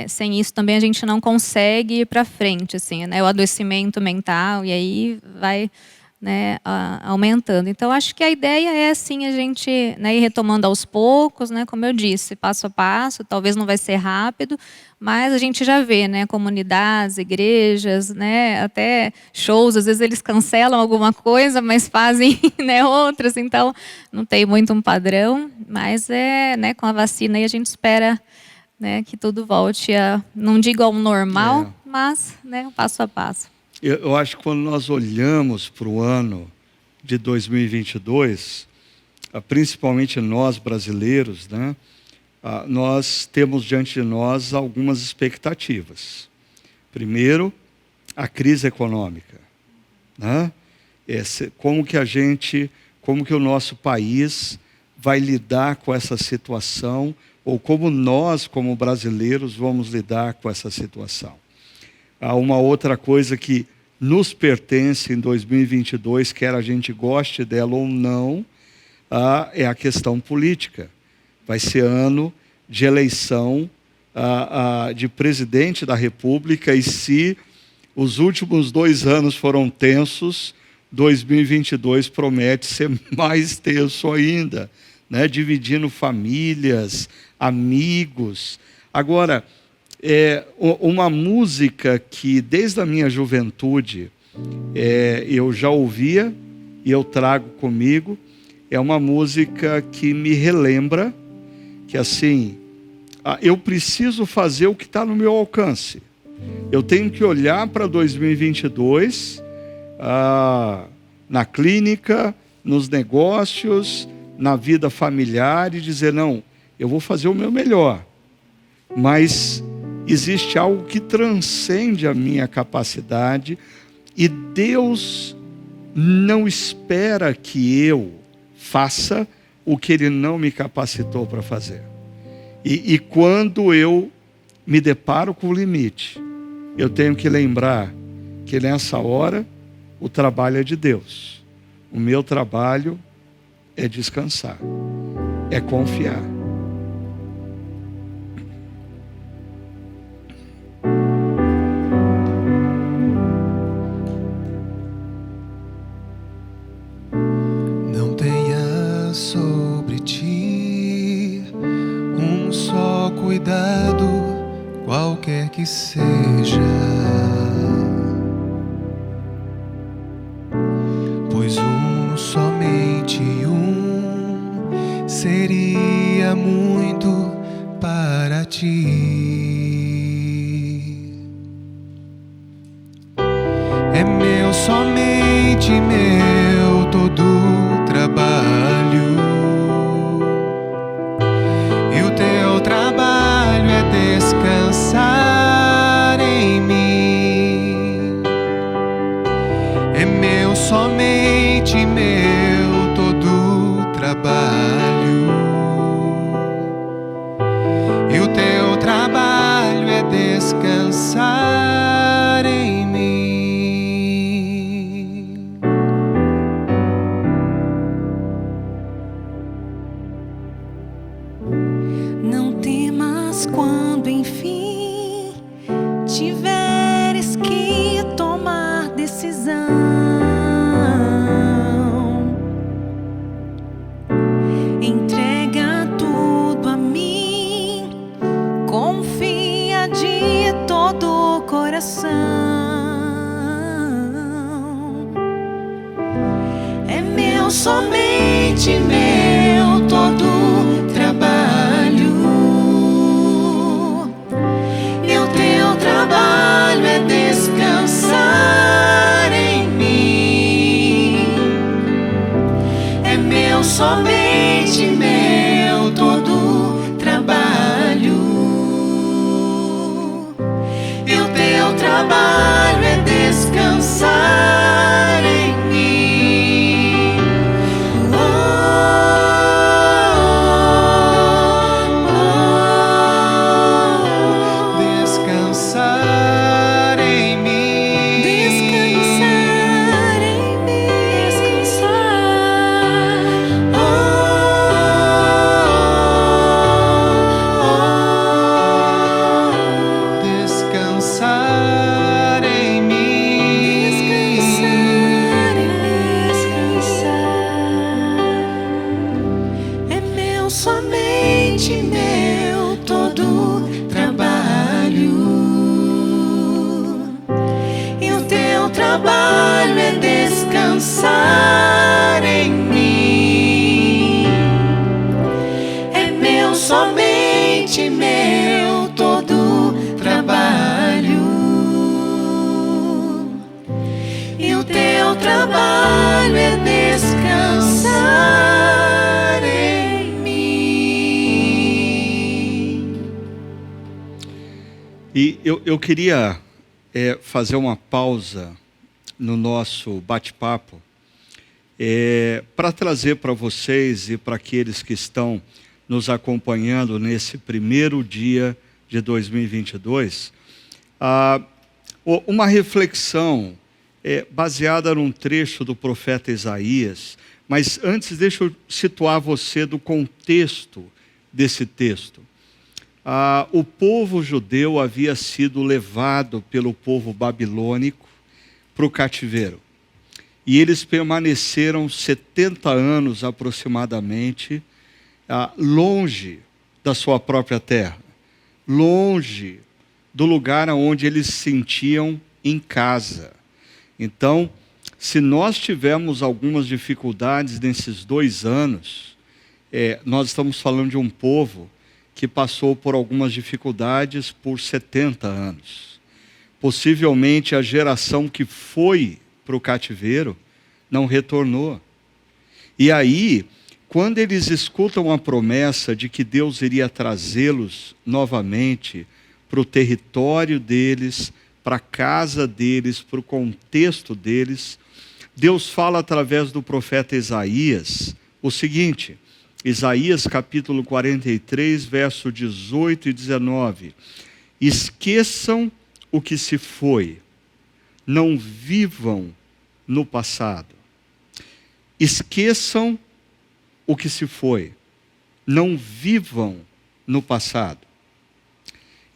sem isso também a gente não consegue ir para frente. Assim, o adoecimento mental e aí vai aumentando. Então, acho que a ideia é, assim, a gente ir retomando aos poucos, como eu disse, passo a passo, talvez não vai ser rápido, mas a gente já vê, comunidades, igrejas, até shows, às vezes eles cancelam alguma coisa, mas fazem outras, então não tem muito um padrão, mas com a vacina aí a gente espera que tudo volte a, não digo ao normal, mas passo a passo.
Eu acho que quando nós olhamos para o ano de 2022, principalmente nós brasileiros, né, nós temos diante de nós algumas expectativas. Primeiro, a crise econômica, né? Como que o nosso país vai lidar com essa situação, ou como nós, como brasileiros, vamos lidar com essa situação. Há uma outra coisa que nos pertence em 2022, quer a gente goste dela ou não, é a questão política. Vai ser ano de eleição de presidente da República, e se os últimos 2 anos foram tensos, 2022 promete ser mais tenso ainda, né? Dividindo famílias, amigos. Agora, uma música que desde a minha juventude eu já ouvia e eu trago comigo, é uma música que me relembra que assim, eu preciso fazer o que está no meu alcance. Eu tenho que olhar para 2022, na clínica, nos negócios, na vida familiar, e dizer, não, eu vou fazer o meu melhor. Mas existe algo que transcende a minha capacidade, e Deus não espera que eu faça o que Ele não me capacitou para fazer. E quando eu me deparo com o limite, eu tenho que lembrar que nessa hora o trabalho é de Deus. O meu trabalho é descansar, é confiar.
Não tenha sobre ti um só cuidado, qualquer que seja, pois somente um seria muito para ti. É meu, somente meu, todo o trabalho, e o teu trabalho é descansar em mim. É meu, somente meu, todo o trabalho, e o teu trabalho é descansar em mim.
Não temas quando enfim tiveres que tomar decisão. Entrega tudo a mim, confia de todo o coração. É meu, somente meu, todo o trabalho, e o teu trabalho é descansar em mim. É meu, somente meu, todo o trabalho, e o teu trabalho é descansar em mim. Oh, oh, oh.
Descansar em mim.
Descansar em mim. Descansar. Oh, oh, oh.
Descansar em mim.
Descansar em mim. Descansar. É meu, somente meu, todo o trabalho, e o teu trabalho é descansar em mim. É meu, somente meu, todo o trabalho,
Eu queria fazer uma pausa no nosso bate-papo para trazer para vocês e para aqueles que estão nos acompanhando nesse primeiro dia de 2022, uma reflexão baseada num trecho do profeta Isaías. Mas antes, deixa eu situar você do contexto desse texto. O povo judeu havia sido levado pelo povo babilônico para o cativeiro. E eles permaneceram 70 anos aproximadamente longe da sua própria terra, longe do lugar onde eles se sentiam em casa. Então, se nós tivermos algumas dificuldades nesses 2 anos, nós estamos falando de um povo que passou por algumas dificuldades por 70 anos. Possivelmente a geração que foi para o cativeiro não retornou. E aí, quando eles escutam a promessa de que Deus iria trazê-los novamente para o território deles, para a casa deles, para o contexto deles, Deus fala através do profeta Isaías o seguinte, Isaías capítulo 43, verso 18 e 19. Esqueçam o que se foi, não vivam no passado. Esqueçam o que se foi, não vivam no passado.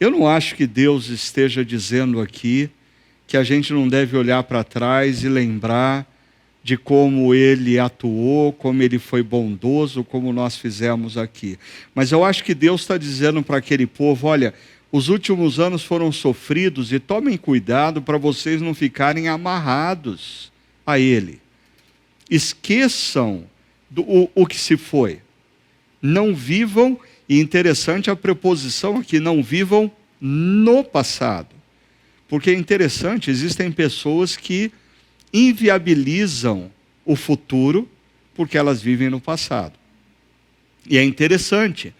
Eu não acho que Deus esteja dizendo aqui que a gente não deve olhar para trás e lembrar de como Ele atuou, como Ele foi bondoso, como nós fizemos aqui. Mas eu acho que Deus está dizendo para aquele povo, olha, os últimos anos foram sofridos e tomem cuidado para vocês não ficarem amarrados a Ele. Esqueçam o que se foi. Não vivam, e interessante a preposição aqui, não vivam no passado. Porque é interessante, existem pessoas que inviabilizam o futuro porque elas vivem no passado. E é interessante,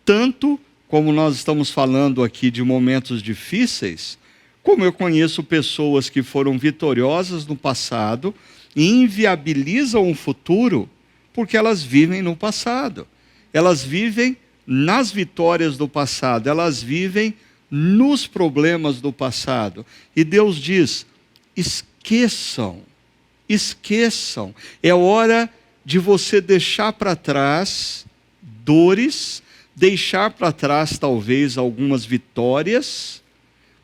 tanto como nós estamos falando aqui de momentos difíceis, como eu conheço pessoas que foram vitoriosas no passado e inviabilizam o futuro porque elas vivem no passado. Elas vivem nas vitórias do passado, elas vivem nos problemas do passado. E Deus diz, esqueçam. É hora de você deixar para trás dores, deixar para trás talvez algumas vitórias,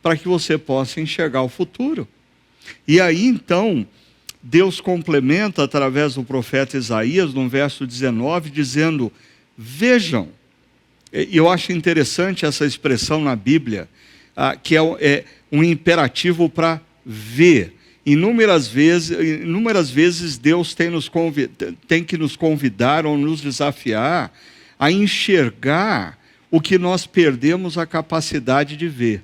para que você possa enxergar o futuro. E aí então, Deus complementa através do profeta Isaías, no verso 19, dizendo, vejam, e eu acho interessante essa expressão na Bíblia, que é um imperativo para ver. Inúmeras vezes Deus tem que nos convidar ou nos desafiar a enxergar o que nós perdemos a capacidade de ver.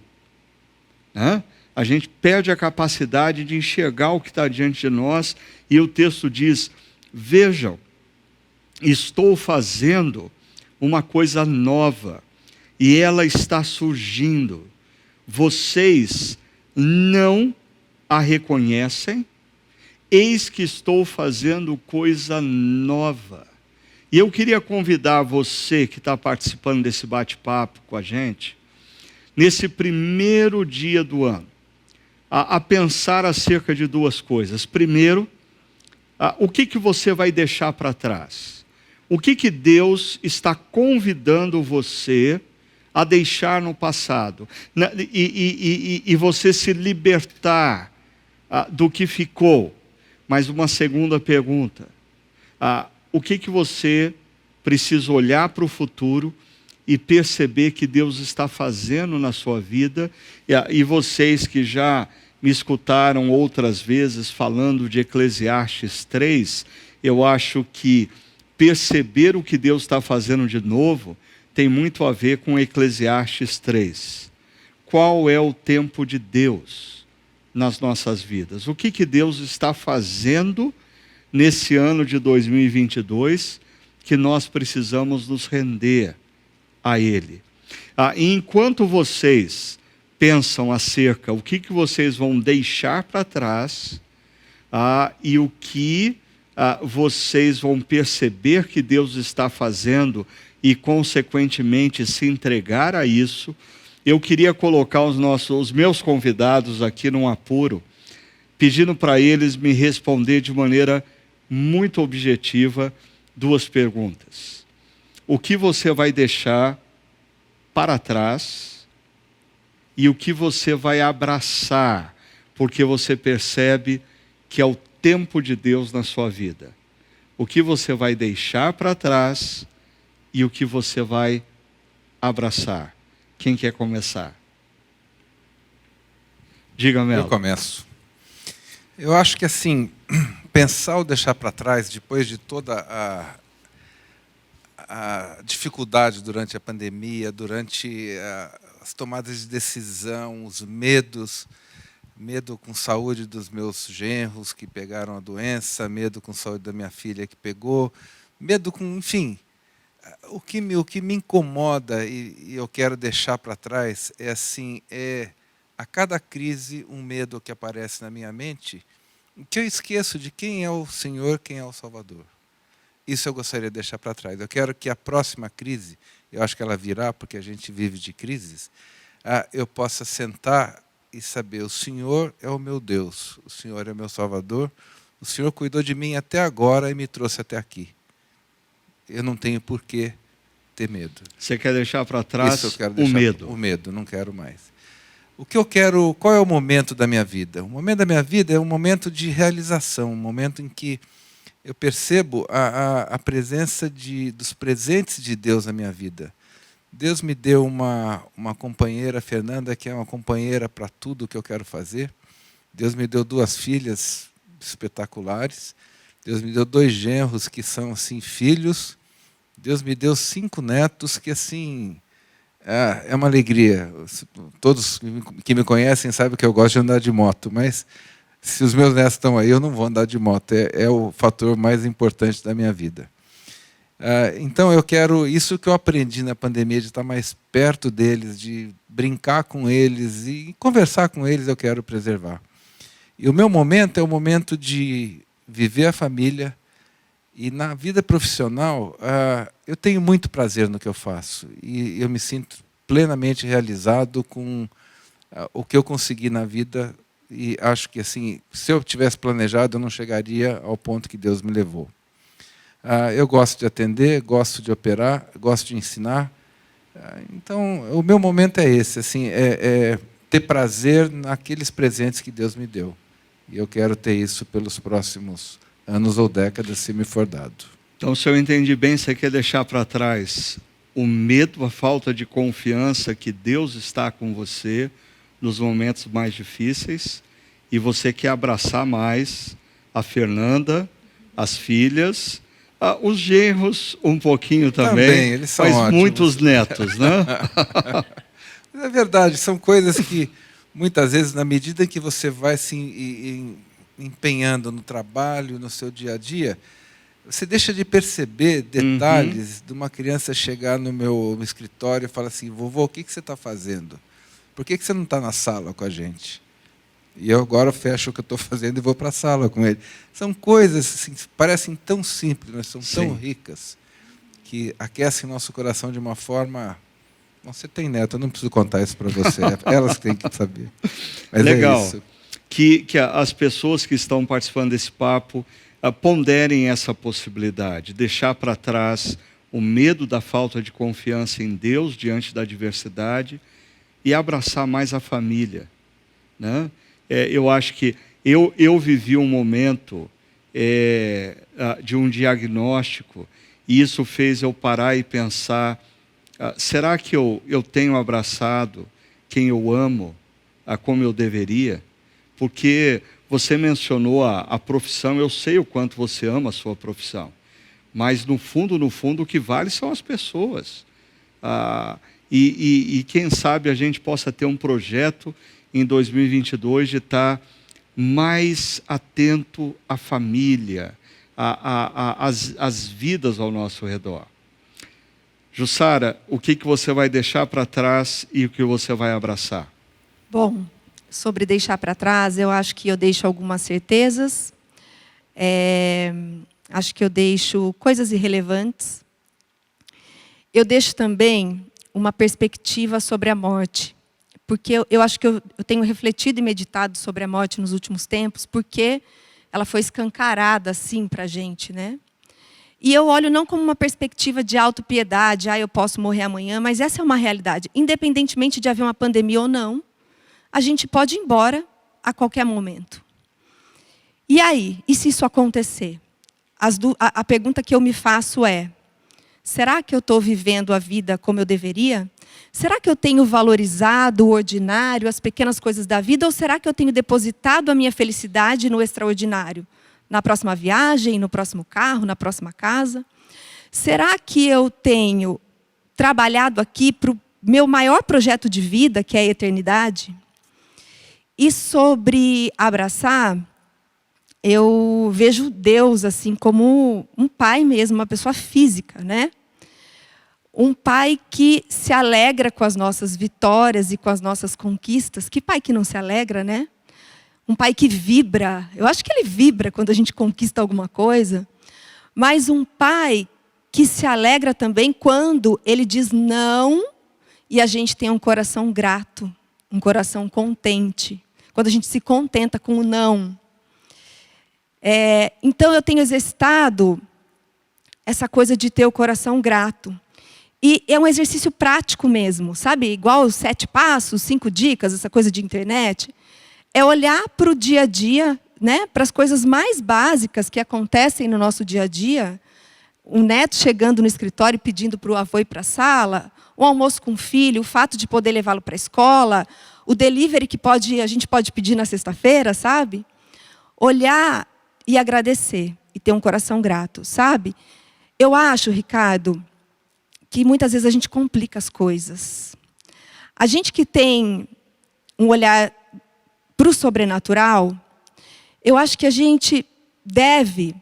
A gente perde a capacidade de enxergar o que está diante de nós, e o texto diz, vejam, estou fazendo uma coisa nova, e ela está surgindo. Vocês não a reconhecem? Eis que estou fazendo coisa nova. E eu queria convidar você que está participando desse bate-papo com a gente, nesse primeiro dia do ano, a pensar acerca de 2 coisas. Primeiro, o que você vai deixar para trás? O que Deus está convidando você a deixar no passado? E você se libertar do que ficou. Mas uma segunda pergunta. O que você precisa olhar para o futuro e perceber que Deus está fazendo na sua vida? E vocês que já me escutaram outras vezes falando de Eclesiastes 3, eu acho que perceber o que Deus está fazendo de novo tem muito a ver com Eclesiastes 3. Qual é o tempo de Deus nas nossas vidas? O que Deus está fazendo nesse ano de 2022 que nós precisamos nos render a Ele? E enquanto vocês pensam acerca o que vocês vão deixar para trás e o que vocês vão perceber que Deus está fazendo e, consequentemente, se entregar a isso. Eu queria colocar os meus convidados aqui num apuro, pedindo para eles me responder de maneira muito objetiva 2 perguntas. O que você vai deixar para trás e o que você vai abraçar, porque você percebe que é o tempo de Deus na sua vida? O que você vai deixar para trás e o que você vai abraçar? Quem quer começar? Diga, Melo.
Eu começo. Eu acho que assim, pensar ou deixar para trás, depois de toda a dificuldade durante a pandemia, durante as tomadas de decisão, os medos, medo com saúde dos meus genros que pegaram a doença, medo com saúde da minha filha que pegou, medo com, enfim, o que me incomoda e eu quero deixar para trás é assim, a cada crise um medo que aparece na minha mente, que eu esqueço de quem é o Senhor, quem é o Salvador. Isso eu gostaria de deixar para trás. Eu quero que a próxima crise, eu acho que ela virá, porque a gente vive de crises, eu possa sentar e saber, o Senhor é o meu Deus, o Senhor é o meu Salvador, o Senhor cuidou de mim até agora e me trouxe até aqui. Eu não tenho por que ter medo.
Você quer deixar para trás
Isso eu quero
o
deixar,
medo?
O medo, não quero mais. O que eu quero, qual é o momento da minha vida? O momento da minha vida é um momento de realização, um momento em que eu percebo a presença dos presentes de Deus na minha vida. Deus me deu uma companheira, Fernanda, que é uma companheira para tudo que eu quero fazer. Deus me deu 2 filhas espetaculares. Deus me deu 2 genros que são assim filhos. Deus me deu 5 netos que assim é uma alegria. Todos que me conhecem sabem que eu gosto de andar de moto, mas se os meus netos estão aí, eu não vou andar de moto. É o fator mais importante da minha vida. Então eu quero, isso que eu aprendi na pandemia, de estar mais perto deles, de brincar com eles e conversar com eles, eu quero preservar. E o meu momento é o momento de viver a família. E na vida profissional, eu tenho muito prazer no que eu faço. E eu me sinto plenamente realizado com o que eu consegui na vida. E acho que, assim, se eu tivesse planejado, eu não chegaria ao ponto que Deus me levou. Eu gosto de atender, gosto de operar, gosto de ensinar. Então, o meu momento é esse, assim, ter prazer naqueles presentes que Deus me deu. E eu quero ter isso pelos próximos anos ou décadas, se me for dado.
Então, se eu entendi bem, você quer deixar para trás o medo, a falta de confiança que Deus está com você nos momentos mais difíceis, e você quer abraçar mais a Fernanda, as filhas, os genros um pouquinho também,
eles são
mas
ótimos.
Muitos netos, né?
É verdade, são coisas que muitas vezes, na medida que você vai se empenhando no trabalho, no seu dia a dia, você deixa de perceber detalhes de uma criança chegar no meu escritório e falar assim, vovô, o que você está fazendo? Por que você não está na sala com a gente? E eu agora fecho o que eu estou fazendo e vou para a sala com ele. São coisas assim, parecem tão simples, mas são tão ricas, que aquecem nosso coração de uma forma... Você tem neto, eu não preciso contar isso para você, elas que têm que saber. Mas
legal.
É isso.
Que as pessoas que estão participando desse papo ponderem essa possibilidade, deixar para trás o medo da falta de confiança em Deus diante da adversidade e abraçar mais a família, né? Eu acho que eu vivi um momento de um diagnóstico e isso fez eu parar e pensar, será que eu tenho abraçado quem eu amo como eu deveria? Porque você mencionou a profissão, eu sei o quanto você ama a sua profissão, mas no fundo, o que vale são as pessoas. E quem sabe a gente possa ter um projeto em 2022 de estar mais atento à família, às vidas ao nosso redor. Jussara, o que você vai deixar para trás e o que você vai abraçar?
Bom, sobre deixar para trás, eu acho que eu deixo algumas certezas, acho que eu deixo coisas irrelevantes. Eu deixo também uma perspectiva sobre a morte, porque eu acho que eu tenho refletido e meditado sobre a morte nos últimos tempos, porque ela foi escancarada assim para a gente, né? E eu olho não como uma perspectiva de autopiedade, eu posso morrer amanhã, mas essa é uma realidade. Independentemente de haver uma pandemia ou não, a gente pode ir embora a qualquer momento. E aí? E se isso acontecer? A pergunta que eu me faço é: será que eu estou vivendo a vida como eu deveria? Será que eu tenho valorizado o ordinário, as pequenas coisas da vida? Ou será que eu tenho depositado a minha felicidade no extraordinário? Na próxima viagem, no próximo carro, na próxima casa? Será que eu tenho trabalhado aqui para o meu maior projeto de vida, que é a eternidade? E sobre abraçar, eu vejo Deus assim como um pai mesmo, uma pessoa física, né? Um pai que se alegra com as nossas vitórias e com as nossas conquistas. Que pai que não se alegra, né? Um pai que vibra. Eu acho que ele vibra quando a gente conquista alguma coisa. Mas um pai que se alegra também quando ele diz não e a gente tem um coração grato, um coração contente. Quando a gente se contenta com o não. Então eu tenho exercitado essa coisa de ter o coração grato. E é um exercício prático mesmo, sabe? Igual os 7 passos, 5 dicas, essa coisa de internet. É olhar para o dia a dia, né? Para as coisas mais básicas que acontecem no nosso dia a dia. Um neto chegando no escritório e pedindo para o avô ir para a sala, o almoço com o filho, o fato de poder levá-lo para a escola, o delivery que a gente pode pedir na sexta-feira, sabe? Olhar e agradecer e ter um coração grato, sabe? Eu acho, Ricardo, que muitas vezes a gente complica as coisas. A gente que tem um olhar para o sobrenatural, eu acho que a gente deve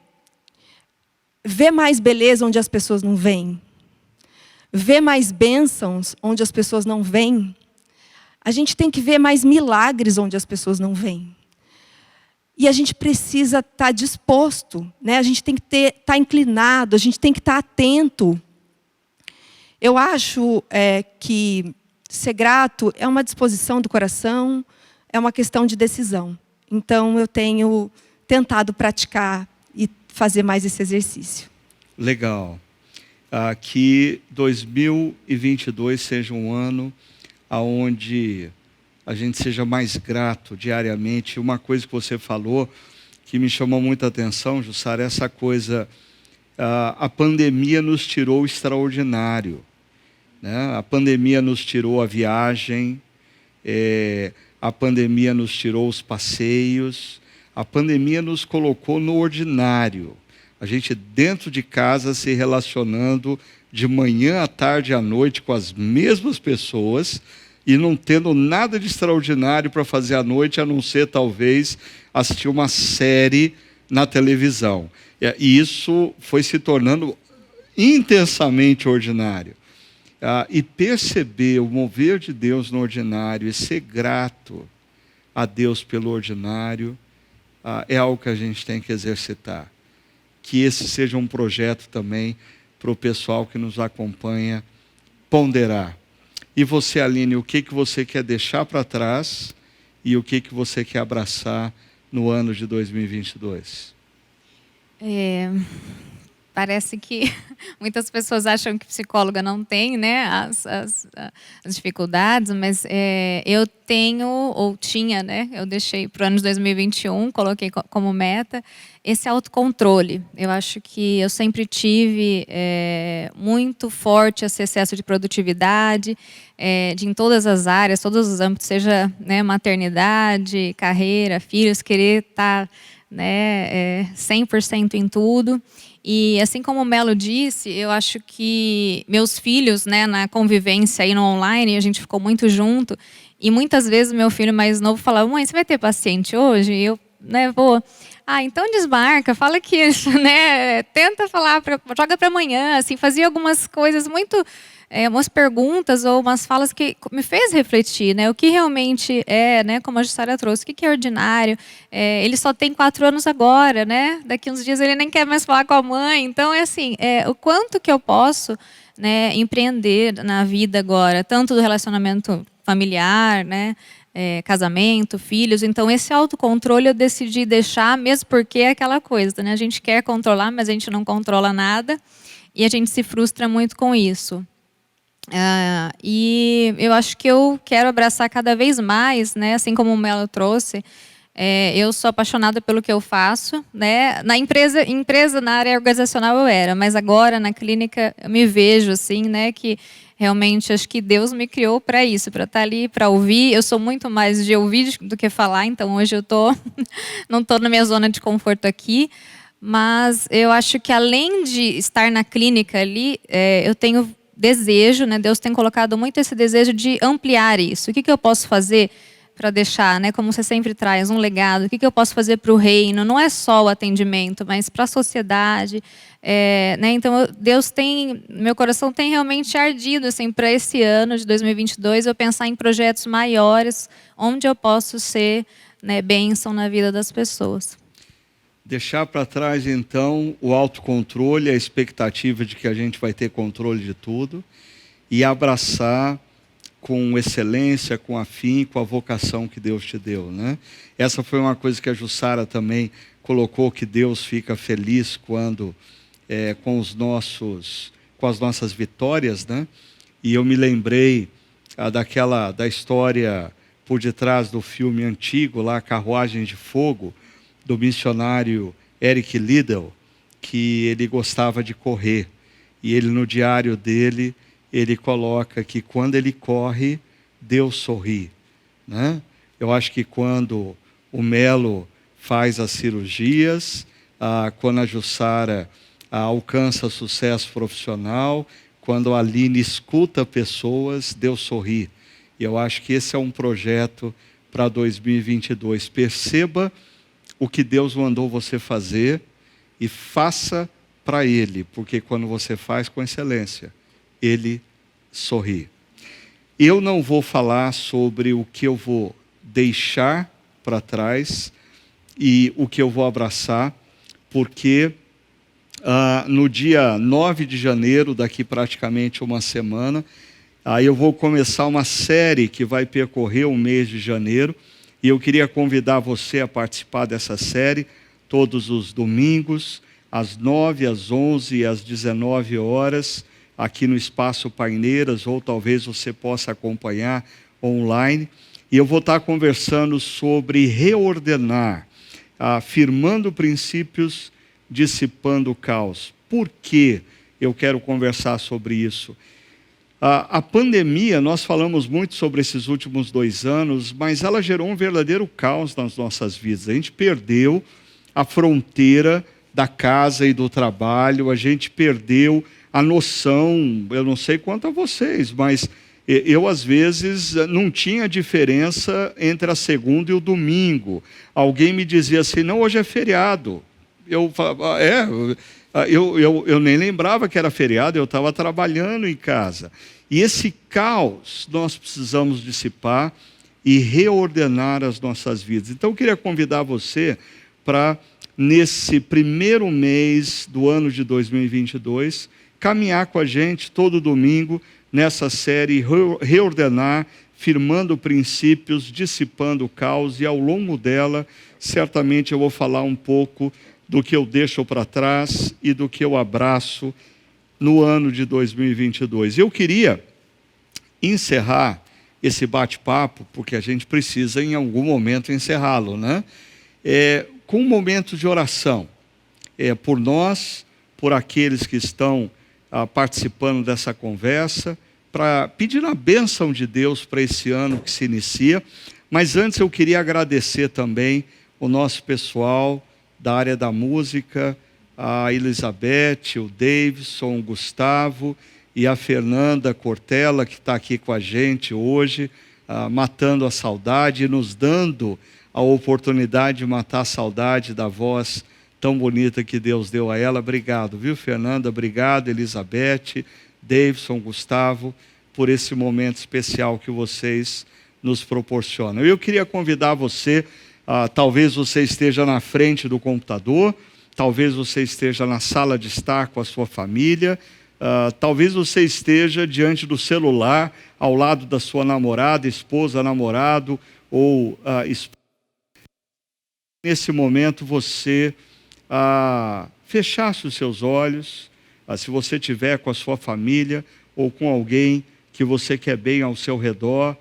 ver mais beleza onde as pessoas não veem. Ver mais bênçãos onde as pessoas não veem. A gente tem que ver mais milagres onde as pessoas não veem. E a gente precisa estar disposto, né? A gente tem que estar inclinado, a gente tem que estar atento. Eu acho que ser grato é uma disposição do coração, é uma questão de decisão. Então, eu tenho tentado praticar e fazer mais esse exercício.
Legal. Que 2022 seja um ano onde a gente seja mais grato diariamente. Uma coisa que você falou que me chamou muita atenção, Jussara, é essa coisa, a pandemia nos tirou o extraordinário. Né? A pandemia nos tirou a viagem, a pandemia nos tirou os passeios, a pandemia nos colocou no ordinário. A gente dentro de casa se relacionando de manhã à tarde à noite com as mesmas pessoas e não tendo nada de extraordinário para fazer à noite, a não ser talvez assistir uma série na televisão. E isso foi se tornando intensamente ordinário. E perceber o mover de Deus no ordinário e ser grato a Deus pelo ordinário é algo que a gente tem que exercitar. Que esse seja um projeto também para o pessoal que nos acompanha ponderar. E você, Aline, o que você quer deixar para trás e o que você quer abraçar no ano de 2022?
Parece que muitas pessoas acham que psicóloga não tem, né, as dificuldades, mas eu tenho, ou tinha, né, eu deixei para o ano de 2021, coloquei como meta, esse autocontrole. Eu acho que eu sempre tive muito forte esse excesso de produtividade, em todas as áreas, todos os âmbitos, seja, né, maternidade, carreira, filhos, querer estar, né, 100% em tudo. E assim como o Melo disse, eu acho que meus filhos, né, na convivência aí no online, a gente ficou muito junto. E muitas vezes meu filho mais novo falava: mãe, você vai ter paciente hoje? E eu né, vou... Ah, então desmarca, fala que isso, né, tenta falar, joga para amanhã, assim, fazia algumas coisas muito, umas perguntas ou umas falas que me fez refletir, né, o que realmente é, né, como a Jussara trouxe, o que é ordinário, ele só tem 4 anos agora, né, daqui uns dias ele nem quer mais falar com a mãe, então é assim, o quanto que eu posso, né, empreender na vida agora, tanto do relacionamento familiar, né, casamento, filhos. Então, esse autocontrole eu decidi deixar, mesmo porque é aquela coisa, né? A gente quer controlar, mas a gente não controla nada. E a gente se frustra muito com isso. E eu acho que eu quero abraçar cada vez mais, né? Assim como o Melo trouxe, eu sou apaixonada pelo que eu faço, né? Na empresa, na área organizacional eu era, mas agora na clínica eu me vejo assim, né? Que realmente acho que Deus me criou para isso, para estar ali, para ouvir. Eu sou muito mais de ouvir do que falar, então hoje eu não estou na minha zona de conforto aqui, mas eu acho que além de estar na clínica ali, eu tenho desejo, né? Deus tem colocado muito esse desejo de ampliar isso. O que eu posso fazer para deixar, né, como você sempre traz, um legado? O que eu posso fazer para o reino? Não é só o atendimento, mas para a sociedade. Né, então, Deus tem, meu coração tem realmente ardido assim, para esse ano de 2022, eu pensar em projetos maiores, onde eu posso ser, né, bênção na vida das pessoas.
Deixar para trás, então, o autocontrole, a expectativa de que a gente vai ter controle de tudo, e abraçar com excelência, com afim, com a vocação que Deus te deu, né? Essa foi uma coisa que a Jussara também colocou, que Deus fica feliz quando com as nossas vitórias, né? E eu me lembrei da história por detrás do filme antigo, lá, Carruagem de Fogo, do missionário Eric Liddell, que ele gostava de correr. E ele, no diário dele, ele coloca que quando ele corre, Deus sorri, né? Eu acho que quando o Melo faz as cirurgias, quando a Jussara alcança sucesso profissional, quando a Aline escuta pessoas, Deus sorri. E eu acho que esse é um projeto para 2022. Perceba o que Deus mandou você fazer e faça para Ele, porque quando você faz com excelência, Ele sorri. Eu não vou falar sobre o que eu vou deixar para trás e o que eu vou abraçar, porque no dia 9 de janeiro, daqui praticamente uma semana, aí eu vou começar uma série que vai percorrer o mês de janeiro, e eu queria convidar você a participar dessa série todos os domingos, às 9, às 11 e às 19 horas, aqui no Espaço Paineiras, ou talvez você possa acompanhar online. E eu vou estar conversando sobre reordenar, afirmando princípios, dissipando o caos. Por que eu quero conversar sobre isso? A pandemia, nós falamos muito sobre esses últimos 2 anos, mas ela gerou um verdadeiro caos nas nossas vidas. A gente perdeu a fronteira da casa e do trabalho, a gente perdeu a noção, eu não sei quanto a vocês, mas eu às vezes não tinha diferença entre a segunda e o domingo. Alguém me dizia assim, não, hoje é feriado. Eu falava, eu nem lembrava que era feriado, eu estava trabalhando em casa. E esse caos nós precisamos dissipar e reordenar as nossas vidas. Então eu queria convidar você para, nesse primeiro mês do ano de 2022, caminhar com a gente todo domingo nessa série Reordenar, firmando princípios, dissipando o caos, e ao longo dela, certamente eu vou falar um pouco do que eu deixo para trás e do que eu abraço no ano de 2022. Eu queria encerrar esse bate-papo, porque a gente precisa em algum momento encerrá-lo, né? Com um momento de oração, por nós, por aqueles que estão participando dessa conversa, para pedir a bênção de Deus para esse ano que se inicia. Mas antes eu queria agradecer também o nosso pessoal da área da música, a Elizabeth, o Davidson, o Gustavo e a Fernanda Cortella, que está aqui com a gente hoje, matando a saudade e nos dando a oportunidade de matar a saudade da voz tão bonita que Deus deu a ela. Obrigado, viu, Fernanda? Obrigado, Elizabeth, Davidson, Gustavo, por esse momento especial que vocês nos proporcionam. Eu queria convidar você, talvez você esteja na frente do computador, talvez você esteja na sala de estar com a sua família, talvez você esteja diante do celular, ao lado da sua namorada, esposa, namorado ou esposa. Nesse momento você fechasse os seus olhos, se você estiver com a sua família ou com alguém que você quer bem ao seu redor,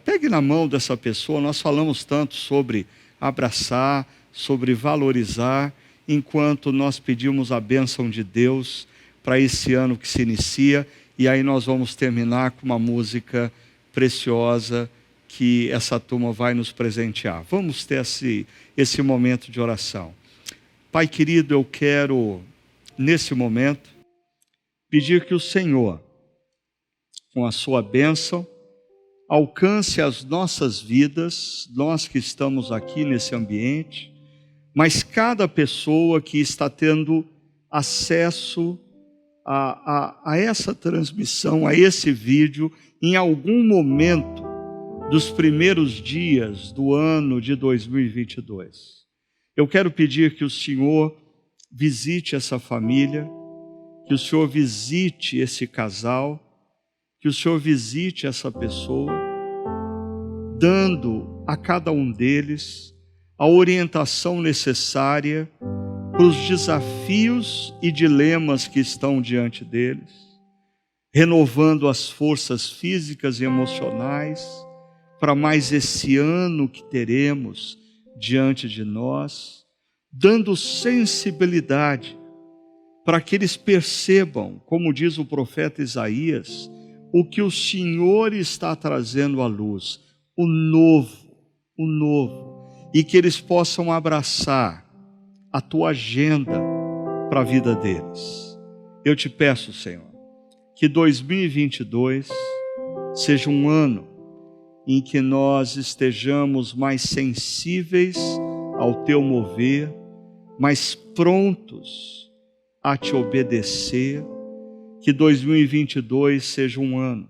pegue na mão dessa pessoa. Nós falamos tanto sobre abraçar, sobre valorizar, enquanto nós pedimos a bênção de Deus para esse ano que se inicia, e aí nós vamos terminar com uma música preciosa que essa turma vai nos presentear. Vamos ter esse momento de oração. Pai querido, eu quero, nesse momento, pedir que o Senhor, com a sua bênção, alcance as nossas vidas, nós que estamos aqui nesse ambiente, mas cada pessoa que está tendo acesso a essa transmissão, a esse vídeo, em algum momento dos primeiros dias do ano de 2022. Eu quero pedir que o Senhor visite essa família, que o Senhor visite esse casal, que o Senhor visite essa pessoa, dando a cada um deles a orientação necessária para os desafios e dilemas que estão diante deles, renovando as forças físicas e emocionais para mais esse ano que teremos diante de nós, dando sensibilidade para que eles percebam, como diz o profeta Isaías, o que o Senhor está trazendo à luz, o novo, e que eles possam abraçar a tua agenda para a vida deles. Eu te peço, Senhor, que 2022 seja um ano em que nós estejamos mais sensíveis ao teu mover, mais prontos a te obedecer. Que 2022 seja um ano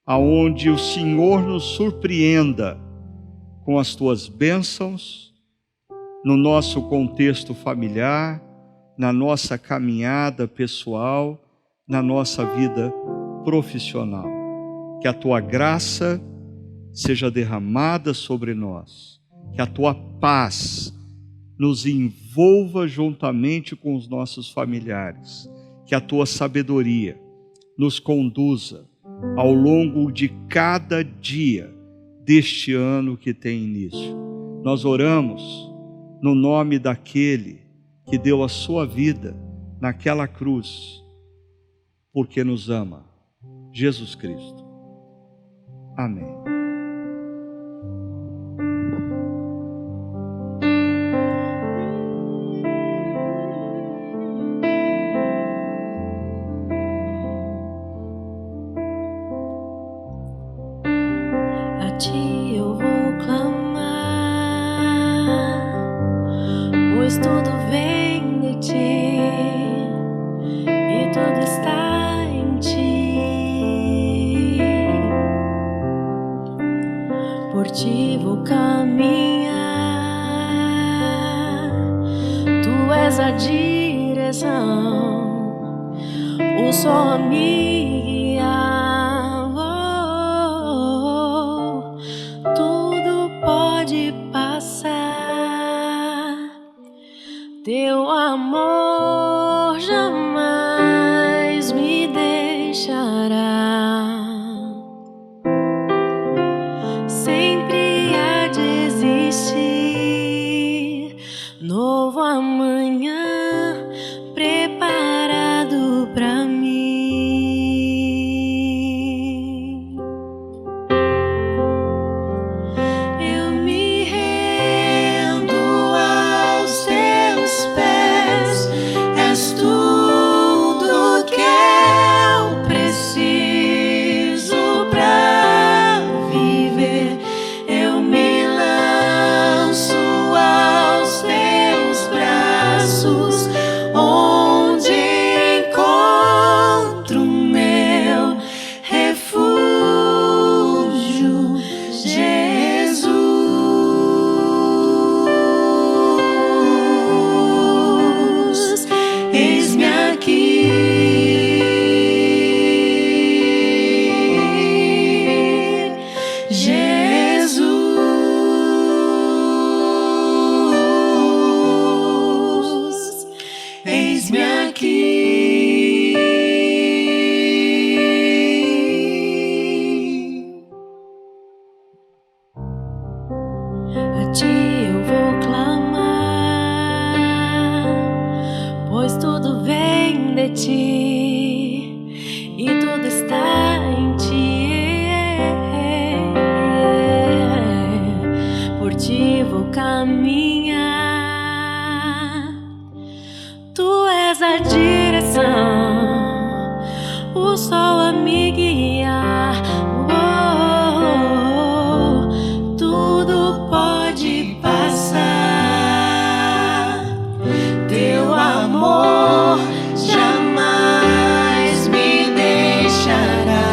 aonde o Senhor nos surpreenda com as tuas bênçãos no nosso contexto familiar, na nossa caminhada pessoal, na nossa vida profissional. Que a tua graça seja derramada sobre nós, que a tua paz nos envolva juntamente com os nossos familiares, que a tua sabedoria nos conduza ao longo de cada dia deste ano que tem início. Nós oramos no nome daquele que deu a sua vida naquela cruz, porque nos ama, Jesus Cristo. Amém.
A ti eu vou clamar, pois tudo vem de ti e tudo está em ti. Por ti vou caminhar, tu és a direção, o sol a me guiar. Tudo pode passar, teu amor jamais me deixará. Sempre há de existir novo amanhã preparado pra mim. Eu me rendo aos teus pés, és tudo que eu preciso pra viver. vou caminhar. Tu és a direção, o sol a me guiar. Tudo pode passar. Teu amor jamais me deixará.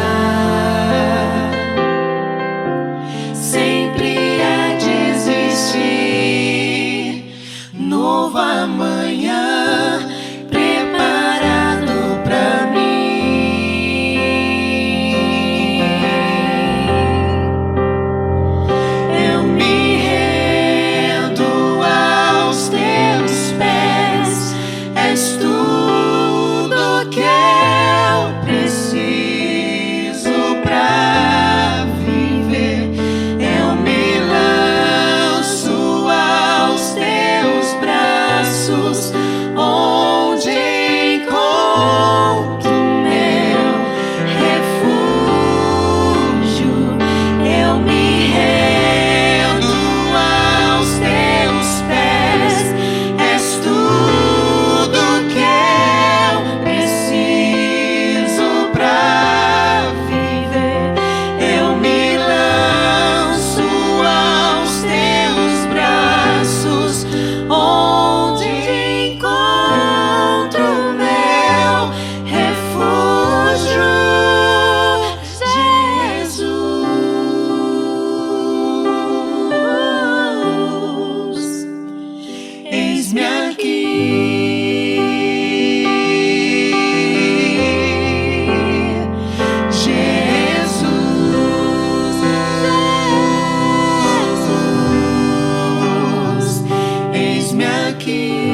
Sempre a de existir novo amanhã preparado pra mim. Eu me rendo aos teus pés. És tudo que eu preciso pra viver. Eu me lanço aos teus braços, onde encontro meu refúgio. Eu me rendo aos teus pés. És tudo que eu preciso pra viver. Eu me lanço aos teus braços, onde encontro meu refúgio, Jesus. Eis-me aqui, Jesus, Jesus. Eis-me aqui.